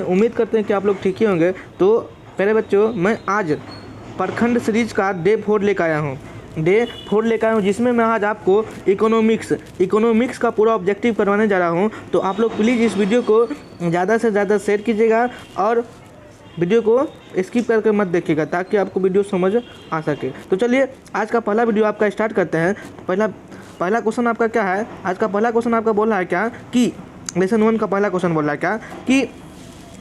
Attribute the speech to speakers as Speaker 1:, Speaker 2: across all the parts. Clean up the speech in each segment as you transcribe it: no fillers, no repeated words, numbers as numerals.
Speaker 1: उम्मीद करते हैं कि आप लोग ठीक ही होंगे। तो प्यारे बच्चों, मैं आज प्रखंड सीरीज का डे 4 लेकर आया हूँ, जिसमें मैं आज आपको इकोनॉमिक्स का पूरा ऑब्जेक्टिव करवाने जा रहा हूँ। तो आप लोग प्लीज़ इस वीडियो को ज़्यादा से ज़्यादा शेयर कीजिएगा और वीडियो को स्किप करके मत देखिएगा, ताकि आपको वीडियो समझ आ सके। तो चलिए आज का पहला वीडियो आपका स्टार्ट करते हैं। पहला क्वेश्चन आपका क्या है? आज का पहला क्वेश्चन आपका बोल रहा है क्या कि लेसन 1 का पहला क्वेश्चन बोल रहा है क्या कि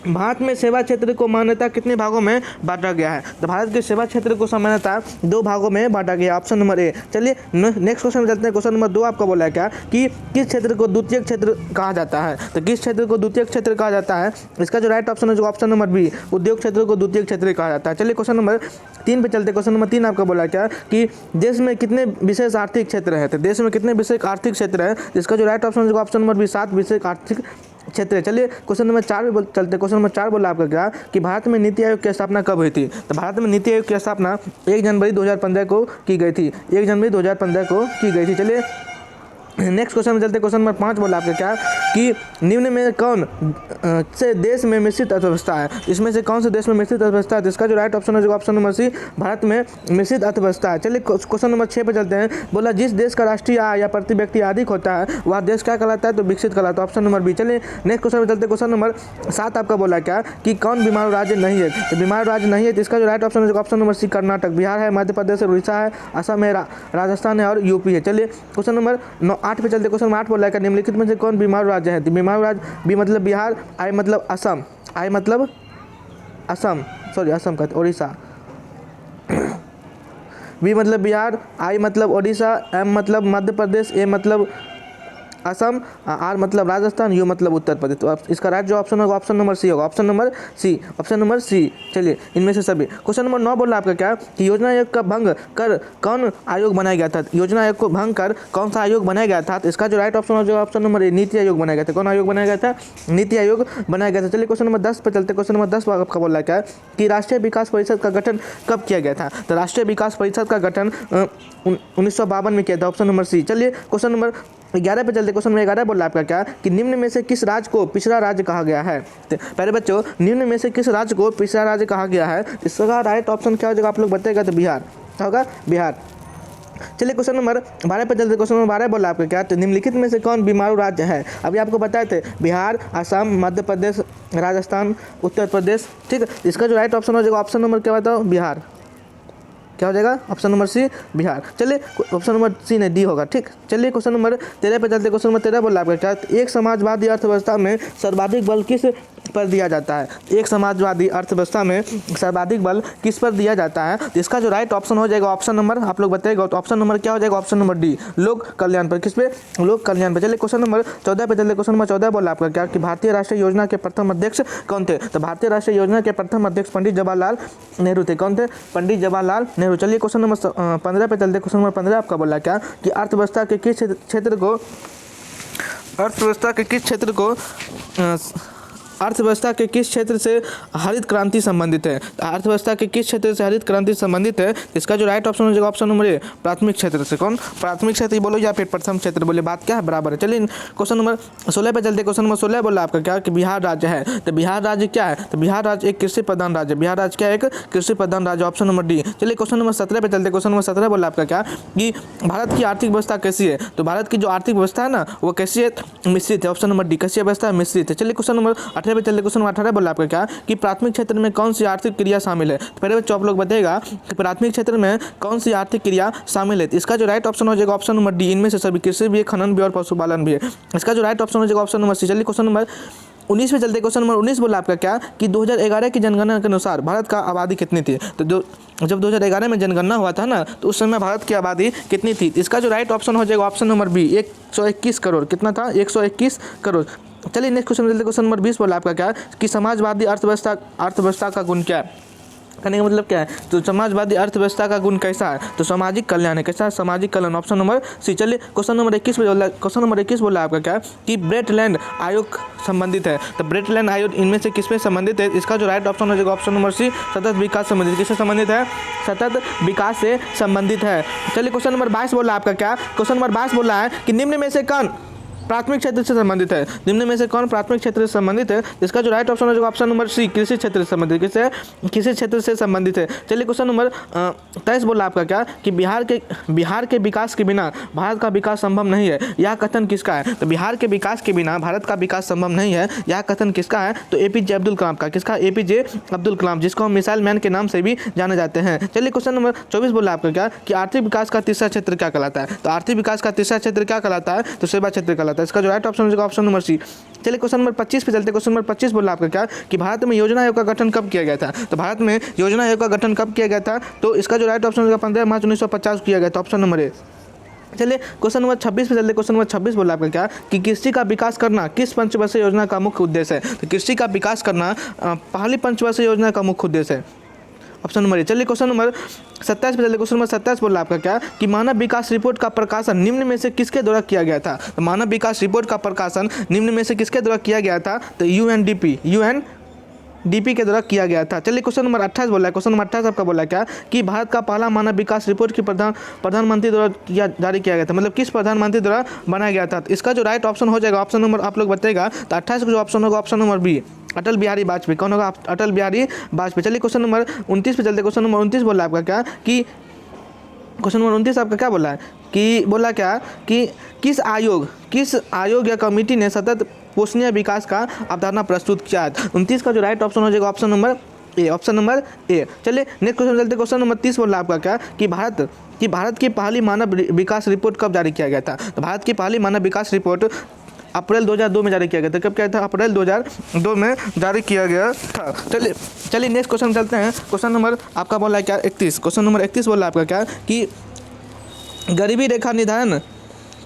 Speaker 1: भारत में सेवा क्षेत्र को मान्यता कितने भागों में बांटा गया है? तो भारत के सेवा क्षेत्र को सामान्यता 2 भागों में बांटा गया, ऑप्शन नंबर ए। चलिए नेक्स्ट क्वेश्चन में चलते हैं। क्वेश्चन नंबर 2 आपका बोला है क्या कि किस क्षेत्र को द्वितीयक क्षेत्र कहा जाता है? तो किस क्षेत्र को द्वितीयक क्षेत्र कहा जाता है? इसका जो राइट ऑप्शन है, जो ऑप्शन नंबर बी, उद्योग क्षेत्र को द्वितीयक क्षेत्र कहा जाता है। चलिए क्वेश्चन नंबर 3 पे चलते। क्वेश्चन नंबर 3 आपका बोला क्या कि देश में कितने विशेष आर्थिक क्षेत्र है? तो देश में कितने विशेष आर्थिक क्षेत्र है? इसका जो राइट ऑप्शन है, जो ऑप्शन नंबर बी, 7 विशेष आर्थिक क्षेत्र है। चलिए क्वेश्चन नंबर 4 पे चलते। क्वेश्चन नंबर 4 बोला आपका क्या कि भारत में नीति आयोग की स्थापना कब हुई थी? तो भारत में नीति आयोग की स्थापना 1 जनवरी 2015 को की गई थी। 1 जनवरी 2015 को की गई थी। चलिए नेक्स्ट क्वेश्चन में चलते। क्वेश्चन नंबर 5 बोला आपका क्या कि निम्न में कौन से देश में मिश्रित अर्थव्यवस्था है? इसमें से कौन से देश में मिश्रित अर्थव्यवस्था है? तो इसका जो राइट ऑप्शन है, जो ऑप्शन नंबर सी, भारत में मिश्रित अर्थव्यवस्था है। चलिए क्वेश्चन नंबर 6 पे चलते हैं। बोला जिस देश का राष्ट्रीय आय या प्रति व्यक्ति अधिक होता है वह देश क्या कहलाता है? तो विकसित कहलाता है, ऑप्शन नंबर बी। चलिए नेक्स्ट क्वेश्चन में चलते। क्वेश्चन नंबर 7 आपका बोला क्या कि कौन बीमारू राज्य नहीं है? तो बीमारू राज्य नहीं है, तो इसका जो राइट ऑप्शन है, जो option number C, Karnataka, Bihar है, मध्य प्रदेश है, उड़ीसा है, असम है, राजस्थान है और यूपी है। चलिए क्वेश्चन नंबर 8 पे चलते। क्वेश्चन नंबर 8 बोला है निम्नलिखित में से कौन बीमारू राज्य है? तो बीमारू राज्य, बी मतलब बिहार, आई मतलब असम, असम का उड़ीसा, बी मतलब बिहार, आई मतलब उड़ीसा, एम मतलब मध्य प्रदेश, ए मतलब असम, आर मतलब राजस्थान, यू मतलब उत्तर प्रदेश। तो इसका राइट जो ऑप्शन होगा, ऑप्शन नंबर सी होगा, ऑप्शन नंबर सी। चलिए इनमें से सभी। क्वेश्चन नंबर 9 बोल रहा आपका क्या कि योजना आयोग का भंग कर कौन आयोग बनाया गया था? योजना आयोग को भंग कर कौन सा आयोग बनाया गया था? तो इसका जो राइट ऑप्शन है, जो ऑप्शन नंबर ए, नीति आयोग बनाया गया था। कौन आयोग बनाया गया था? नीति आयोग बनाया गया था। चलिए क्वेश्चन नंबर 10 पर चलते। क्वेश्चन नंबर 10 आपका बोल रहा है क्या कि राष्ट्रीय विकास परिषद का गठन कब किया गया था? तो राष्ट्रीय विकास परिषद का गठन 1952 में किया था, ऑप्शन नंबर सी। चलिए क्वेश्चन नंबर 11 पे चलते। क्वेश्चन नंबर 11 बोल रहा है आपका क्या कि निम्न में से किस राज्य को पिछड़ा राज्य कहा गया है? पहले बच्चों, निम्न में से किस राज्य को पिछड़ा राज्य कहा गया है? इसका राइट ऑप्शन क्या होगा आप लोग बताएगा? तो बिहार, क्या होगा? बिहार। चलिए क्वेश्चन नंबर 12 पे चलते। क्वेश्चन नंबर 12 बोला आपका क्या तो निम्नलिखित में से कौन बीमारू राज्य है? अभी आपको बताए थे बिहार, असम, मध्य प्रदेश, राजस्थान, उत्तर प्रदेश। ठीक है, इसका जो राइट ऑप्शन हो जाएगा, ऑप्शन नंबर क्या बताओ? बिहार। क्या हो जाएगा? Option number C, Bihar. चलिए ऑप्शन नंबर सी नहीं, डी होगा। ठीक, चलिए क्वेश्चन नंबर 13 पे चलते। क्वेश्चन नंबर 13 बोला आपका क्या एक समाजवादी अर्थव्यवस्था में सर्वाधिक बल किस पर दिया जाता है? एक समाजवादी अर्थव्यवस्था में सर्वाधिक बल किस पर दिया जाता है? तो इसका जो राइट ऑप्शन हो जाएगा, ऑप्शन नंबर आप लोग बताइएगा, तो ऑप्शन नंबर क्या हो जाएगा? ऑप्शन नंबर डी, लोक कल्याण पर। किस पे? लोक कल्याण पर। चलिए क्वेश्चन नंबर 14 पे चलते। क्वेश्चन नंबर 14 बोला आपका क्या कि भारतीय राष्ट्रीय योजना के प्रथम अध्यक्ष कौन थे? तो भारतीय राष्ट्रीय योजना के प्रथम अध्यक्ष पंडित जवाहरलाल नेहरू थे। कौन थे? पंडित जवाहरलाल नेहरू। चलिए क्वेश्चन नंबर 15 पे चलते। क्वेश्चन नंबर 15 आपका बोला क्या कि अर्थव्यवस्था के किस क्षेत्र को अर्थव्यवस्था के किस क्षेत्र से हरित क्रांति संबंधित है? अर्थव्यवस्था के किस क्षेत्र से हरित क्रांति संबंधित है? इसका जो राइट ऑप्शन हो जाएगा, ऑप्शन नंबर ए, प्राथमिक क्षेत्र से। कौन? प्राथमिक क्षेत्र बोलो या फिर प्रथम क्षेत्र बोले, बात क्या है? बराबर है। चलिए क्वेश्चन नंबर 16 पे चलते। क्वेश्चन नंबर 16 बोला आपका क्या कि बिहार राज्य है। तो बिहार राज्य क्या है? तो बिहार राज्य एक कृषि प्रधान राज्य। बिहार राज्य क्या है? एक कृषि प्रधान राज्य, ऑप्शन नंबर डी। चलिए क्वेश्चन नंबर 17 पे चलते। क्वेश्चन नंबर 17 बोला आपका क्या कि भारत की आर्थिक व्यवस्था कैसी है? तो भारत की जो आर्थिक व्यवस्था है ना, वो कैसी है? मिश्रित है, ऑप्शन नंबर डी। कैसी व्यवस्था है? मिश्रित है। चलिए क्वेश्चन नंबर 18 पे चलते। क्वेश्चन नंबर 18 बोला आपका क्या कि प्राथमिक क्षेत्र में कौन सी आर्थिक क्रिया शामिल है? तो पहले बच्चों आप लोग बताइएगा कि प्राथमिक क्षेत्र में कौन सी आर्थिक क्रिया शामिल है? इसका जो राइट ऑप्शन हो जाएगा, ऑप्शन नंबर डी, इनमें से सभी, कृषि भी है, खनन भी और पशुपालन भी है। इसका जो राइट ऑप्शन हो जाएगा, ऑप्शन नंबर सी। चलिए क्वेश्चन नंबर 19 पे चलते। क्वेश्चन नंबर 19 बोला आपका क्या कि 2011 की जनगणना के अनुसार भारत का आबादी कितनी थी? तो जब 2011 में जनगणना हुआ था ना, तो उस समय भारत की आबादी कितनी थी? इसका जो राइट ऑप्शन हो जाएगा, ऑप्शन नंबर बी, 121 करोड़। कितना था? 121 करोड़। चलिए नेक्स्ट क्वेश्चन चलते। क्वेश्चन नंबर 20 बोला आपका क्या कि समाजवादी अर्थव्यवस्था का गुण क्या है? कहने का मतलब क्या है? तो समाजवादी अर्थव्यवस्था का गुण कैसा है? तो सामाजिक कल्याण है। कैसा है? सामाजिक कल्याण, ऑप्शन नंबर सी। चलिए क्वेश्चन नंबर 21 बोला, क्वेश्चन नंबर 21 बोला आपका क्या कि ब्रेटलैंड आयोग संबंधित है। तो ब्रेटलैंड आयोग इनमें से किस में संबंधित है? इसका जो राइट ऑप्शन हो जाएगा, ऑप्शन नंबर सी, सतत विकास संबंधित। किससे संबंधित है? सतत विकास से संबंधित है। चलिए क्वेश्चन नंबर 22 बोला आपका क्या? क्वेश्चन नंबर 22 बोला है कि निम्न में से कौन प्राथमिक क्षेत्र से संबंधित है। निम्न में से कौन प्राथमिक क्षेत्र से संबंधित है? इसका जो राइट ऑप्शन है ऑप्शन नंबर सी, कृषि क्षेत्र से संबंधित। किससे? किसी क्षेत्र से संबंधित है। चलिए क्वेश्चन नंबर 23 बोला आपका क्या कि बिहार के विकास के बिना भारत का विकास संभव नहीं है, यह कथन किसका है? तो बिहार के विकास के बिना भारत का विकास संभव नहीं है, यह कथन किसका है? तो एपीजे अब्दुल कलाम का। किसका? एपीजे अब्दुल कलाम, जिसको हम मिसाइल मैन के नाम से भी जाने जाते हैं। चलिए क्वेश्चन नंबर 24 बोला आपका क्या कि आर्थिक विकास का तीसरा क्षेत्र क्या कहलाता है? तो आर्थिक विकास का तीसरा क्षेत्र क्या कहलाता है? तो सेवा क्षेत्र कहलाता है। इसका जो राइट ऑप्शन है ऑप्शन नंबर सी। चलिए क्वेश्चन नंबर 25 पे चलते। क्वेश्चन नंबर 25 बोला आपका क्या कि भारत में योजना आयोग का गठन कब किया गया था? तो भारत में योजना आयोग का गठन कब किया गया था? तो इसका जो राइट ऑप्शन है 15 मार्च 1950 किया गया था, ऑप्शन नंबर ए। चलिए क्वेश्चन नंबर 26 पे चलते। क्वेश्चन नंबर 26 बोला आपका क्या कि कृषि का विकास करना किस पंचवर्षीय योजना का मुख्य उद्देश्य है? तो कृषि का विकास करना पहली पंचवर्षीय योजना का मुख्य उद्देश्य है, ऑप्शन नंबर ए। चलिए क्वेश्चन नंबर 27 पे चलिए। क्वेश्चन नंबर 27 बोला आपका क्या कि मानव विकास रिपोर्ट का प्रकाशन निम्न में से किसके द्वारा किया गया था? तो मानव विकास रिपोर्ट का प्रकाशन निम्न में से किसके द्वारा किया गया था? तो यूएनडीपी के द्वारा किया गया था। चलिए क्वेश्चन नंबर 28 बोला है। क्वेश्चन नंबर 28 आपका बोला क्या कि भारत का पहला मानव विकास रिपोर्ट की प्रधानमंत्री द्वारा जारी किया गया था, मतलब किस प्रधानमंत्री द्वारा बनाया गया था? इसका जो राइट ऑप्शन हो जाएगा ऑप्शन नंबर आप लोग बताएगा। तो 28 का जो ऑप्शन होगा option number B, Atal Bihari Vajpayee. कौन होगा? अटल बिहारी वाजपेयी। चलिए क्वेश्चन नंबर 29 पे चलते। क्वेश्चन नंबर 29 बोला आपका क्या कि क्वेश्चन नंबर 29 आपका क्या बोला है कि बोला क्या कि किस आयोग या कमेटी ने सतत पोषणीय विकास का अवधारणा प्रस्तुत किया है? 29 का जो राइट ऑप्शन हो जाएगा ऑप्शन नंबर ए, ऑप्शन नंबर ए। चलिए नेक्स्ट क्वेश्चन चलते। क्वेश्चन नंबर 30 बोला आपका क्या कि भारत की पहली मानव विकास रिपोर्ट कब जारी किया गया था? तो भारत की पहली मानव विकास रिपोर्ट अप्रैल 2002 में जारी किया गया था। कब किया था? अप्रैल 2002 में जारी किया गया था। चलिए नेक्स्ट क्वेश्चन चलते हैं। क्वेश्चन नंबर आपका बोला है क्या 31। क्वेश्चन नंबर 31 बोला आपका क्या कि गरीबी रेखा निर्धारण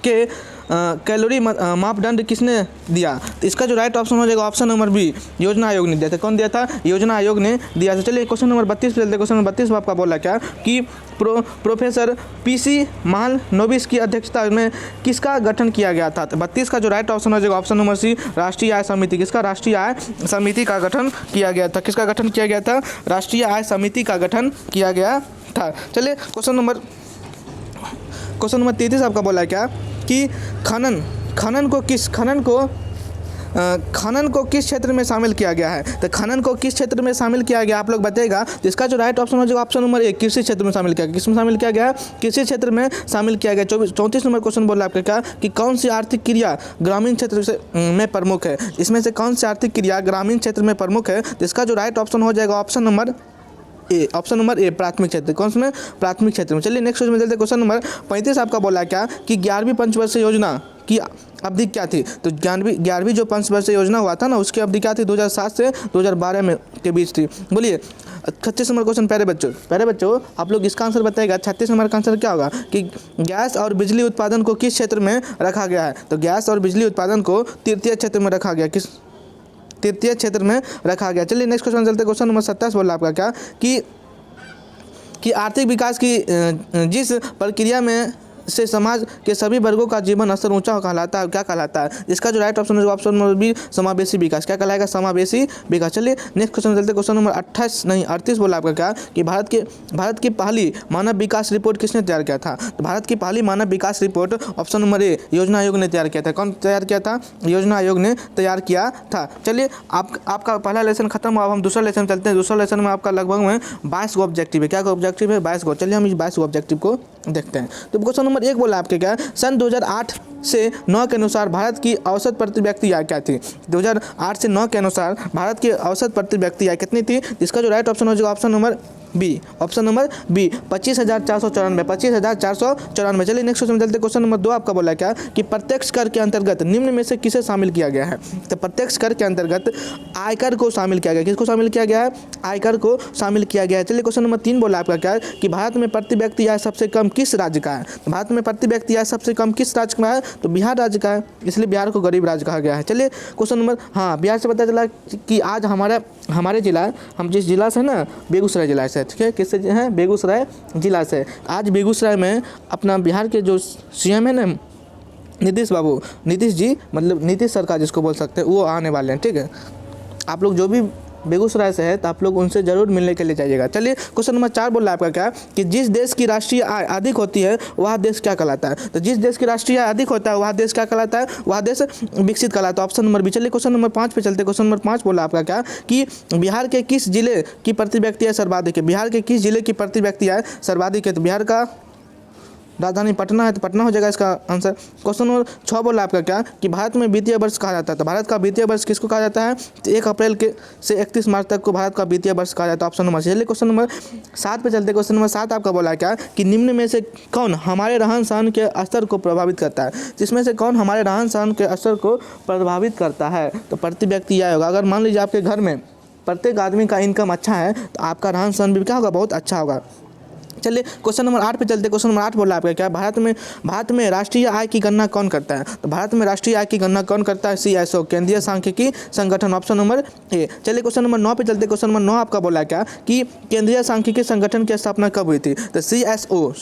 Speaker 1: के कैलोरी मापदंड किसने दिया? तो इसका जो राइट ऑप्शन हो जाएगा ऑप्शन नंबर बी, योजना आयोग ने दिया था। कौन दिया था? योजना आयोग ने दिया था। चलिए क्वेश्चन नंबर 32 पे चलते। क्वेश्चन नंबर 32 में आपका बोला क्या कि प्रोफेसर पीसी महालनोबिस की अध्यक्षता में किसका गठन किया गया था? तो 32 का जो राइट ऑप्शन हो जाएगा ऑप्शन नंबर सी, राष्ट्रीय आय समिति। किसका? राष्ट्रीय आय समिति का गठन किया गया था। किसका गठन किया गया था? राष्ट्रीय आय समिति का गठन किया गया था। चलिए क्वेश्चन नंबर 33 आपका बोला क्या कि खनन को किस क्षेत्र में शामिल किया गया है? तो खनन को किस क्षेत्र में शामिल किया गया आप लोग बताइएगा। तो इसका जो राइट ऑप्शन हो जाएगा ऑप्शन नंबर ए, कृषि क्षेत्र में शामिल किया गया। किसमें शामिल किया गया? कृषि क्षेत्र में शामिल किया गया। 34 नंबर क्वेश्चन बोला आपका क्या कि कौन सी आर्थिक क्रिया ग्रामीण क्षेत्र में प्रमुख है? इसमें से कौन सी आर्थिक क्रिया ग्रामीण क्षेत्र में प्रमुख है? तो इसका जो राइट ऑप्शन हो जाएगा ऑप्शन नंबर ए, ऑप्शन नंबर ए, प्राथमिक क्षेत्र। कौन से में? प्राथमिक क्षेत्र में। चलिए नेक्स्ट क्वेश्चन में चलते। क्वेश्चन नंबर 35 आपका बोला क्या कि 11वीं पंचवर्षीय योजना की अवधि क्या थी? तो 11वीं जो पंचवर्षीय योजना हुआ था ना, उसकी अवधि क्या थी? 2007 से 2012 में के बीच थी। बोलिए 36 नंबर क्वेश्चन। प्यारे बच्चों आप लोग इसका आंसर बताएगा। 36 नंबर का आंसर क्या होगा कि गैस और बिजली उत्पादन को किस क्षेत्र में रखा गया है? तो गैस और बिजली उत्पादन को तृतीय क्षेत्र में रखा गया। किस? तृतीय क्षेत्र में रखा गया। चलिए नेक्स्ट क्वेश्चन चलते। क्वेश्चन नंबर 27 बोला आपका क्या कि आर्थिक विकास की जिस प्रक्रिया में से समाज के सभी वर्गों का जीवन स्तर ऊंचा कहलाता है, क्या कहलाता है? इसका जो राइट ऑप्शन है ऑप्शन नंबर बी, समावेशी विकास। क्या कहलाएगा? समावेशी विकास। चलिए नेक्स्ट क्वेश्चन चलते। क्वेश्चन नंबर 38 बोला आपका क्या कि भारत की पहली मानव विकास रिपोर्ट किसने तैयार किया था? तो भारत की पहली मानव विकास रिपोर्ट ऑप्शन नंबर ए, योजना आयोग ने तैयार किया था। कौन तैयार किया था? योजना आयोग ने तैयार किया था। चलिए आपका पहला लेसन खत्म हुआ। अब हम दूसरा लेसन चलते हैं। दूसरा लेसन में आपका लगभग में 22 गो ऑब्जेक्टिव है। क्या ऑब्जेक्टिव है? 22 गो। चलिए हम इस 22 गो ऑब्जेक्टिव को देखते हैं। तो क्वेश्चन नंबर 1 बोला आपके क्या सन 2008 से 9 के अनुसार भारत की औसत प्रति व्यक्ति आय क्या थी? 2008 से 9 के अनुसार भारत की औसत प्रति व्यक्ति आय कितनी थी? इसका जो राइट ऑप्शन हो जाएगा option number B, option number B, 25,494। चलिए नेक्स्ट क्वेश्चन चलते। क्वेश्चन नंबर 2 आपका बोला क्या कि प्रत्यक्ष कर के अंतर्गत निम्न में से किसे शामिल किया गया है? तो प्रत्यक्ष कर के अंतर्गत आयकर को शामिल किया गया। किसको शामिल किया गया है? आयकर को शामिल किया गया है। चलिए क्वेश्चन नंबर 3 बोला आपका क्या कि भारत में प्रति व्यक्ति आय सबसे कम किस राज्य का है? तो भारत में प्रति व्यक्ति आय सबसे कम किस राज्य का है? तो बिहार राज्य का है, इसलिए बिहार को गरीब राज्य कहा गया है। चलिए क्वेश्चन नंबर, बिहार से पता चला कि आज हमारे जिला, हम जिस जिला से ना, बेगूसराय जिला से, ठीक है, किससे हैं? बेगूसराय जिला से। आज बेगूसराय में अपना बिहार के जो सीएम है ना, नीतीश जी, मतलब नीतीश सरकार जिसको बोल सकते हैं, वो आने वाले हैं। ठीक है, आप लोग जो भी बेगूसराय से है तो आप लोग उनसे ज़रूर मिलने के लिए जाइएगा। चलिए क्वेश्चन नंबर 4 बोल रहा है आपका क्या कि जिस देश की राष्ट्रीय आय अधिक होती है वह देश क्या कहलाता है। तो जिस देश की राष्ट्रीय आय अधिक होता है वह देश क्या कहलाता है, वह देश विकसित कहलाता है। Option number B. चलिए क्वेश्चन नंबर 5 पे चलते। क्वेश्चन नंबर 5 बोला आपका क्या कि बिहार के किस जिले की प्रति व्यक्ति आय सर्वाधिक है। बिहार के किस जिले की प्रति व्यक्ति आय सर्वाधिक है। तो बिहार का राजधानी पटना है तो पटना हो जाएगा इसका आंसर। क्वेश्चन नंबर 6 बोला आपका क्या कि भारत में वित्तीय वर्ष कहा जाता है। तो भारत का वित्तीय वर्ष किसको कहा जाता है, तो 1 अप्रैल के से 31 मार्च तक को भारत का वित्तीय वर्ष कहा जाता है। Option number. चलिए क्वेश्चन नंबर 7 पे चलते। क्वेश्चन नंबर 7 आपका बोला क्या कि निम्न में से कौन हमारे रहन सहन के स्तर को प्रभावित करता है। जिसमें से कौन हमारे रहन सहन के स्तर को प्रभावित करता है। तो प्रति व्यक्ति आय होगा। अगर मान लीजिए आपके घर में प्रत्येक आदमी का इनकम अच्छा है तो आपका रहन सहन भी क्या होगा, बहुत अच्छा होगा। चलिए क्वेश्चन नंबर 8 पे चलते। क्वेश्चन नंबर 8 बोला आपका क्या भारत में राष्ट्रीय आय की गणना कौन करता है। तो भारत में राष्ट्रीय आय की गणना कौन करता है, CSO केंद्रीय सांख्यिकी संगठन। ऑप्शन नंबर ए। चलिए क्वेश्चन नंबर 9 पे चलते। क्वेश्चन नंबर 9 आपका बोला क्या कि केंद्रीय सांख्यिकी संगठन की स्थापना कब हुई थी। तो CSO